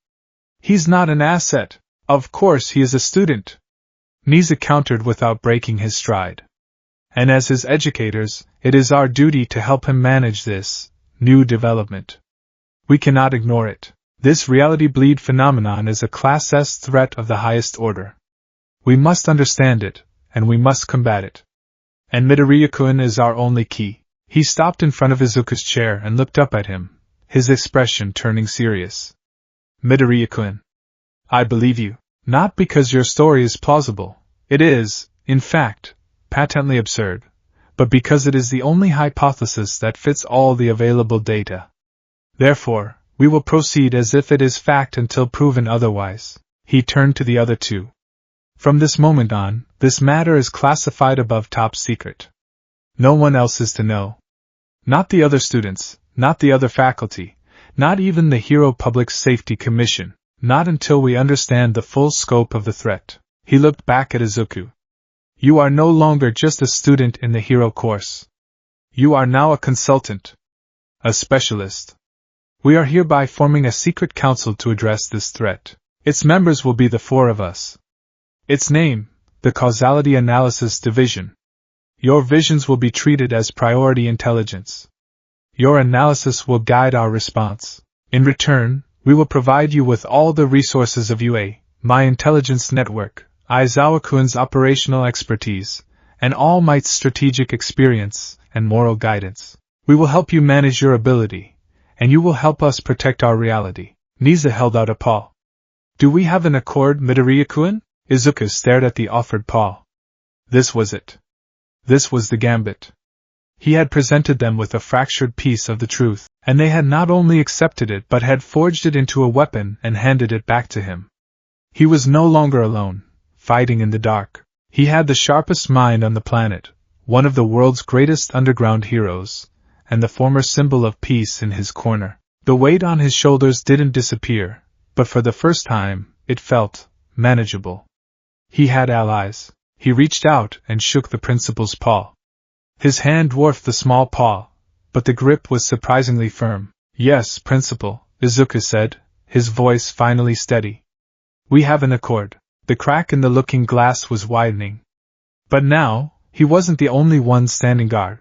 He's not an asset. Of course he is a student. Nizu countered without breaking his stride. And as his educators, it is our duty to help him manage this new development. We cannot ignore it. This reality bleed phenomenon is a Class S threat of the highest order. We must understand it, and we must combat it. And Midoriya-kun is our only key. He stopped in front of Izuku's chair and looked up at him, his expression turning serious. Midoriya-kun, I believe you. Not because your story is plausible. It is, in fact, patently absurd, but because it is the only hypothesis that fits all the available data. Therefore, we will proceed as if it is fact until proven otherwise. He turned to the other two. From this moment on, this matter is classified above top secret. No one else is to know. Not the other students, not the other faculty, not even the Hero Public Safety Commission, not until we understand the full scope of the threat. He looked back at Izuku. You are no longer just a student in the Hero course. You are now a consultant. A specialist. We are hereby forming a secret council to address this threat. Its members will be the four of us. Its name, the Causality Analysis Division. Your visions will be treated as priority intelligence. Your analysis will guide our response. In return, we will provide you with all the resources of UA, my intelligence network, Aizawa-kun's operational expertise, and All Might's strategic experience and moral guidance. We will help you manage your ability, and you will help us protect our reality. Nisa held out a paw. Do we have an accord, Midoriya-kun? Izuku stared at the offered paw. This was it. This was the gambit. He had presented them with a fractured piece of the truth, and they had not only accepted it but had forged it into a weapon and handed it back to him. He was no longer alone, fighting in the dark. He had the sharpest mind on the planet, one of the world's greatest underground heroes, and the former symbol of peace in his corner. The weight on his shoulders didn't disappear, but for the first time, it felt manageable. He had allies. He reached out and shook the principal's paw. His hand dwarfed the small paw, but the grip was surprisingly firm. Yes, Principal, Izuku said, his voice finally steady. We have an accord. The crack in the looking glass was widening. But now, he wasn't the only one standing guard.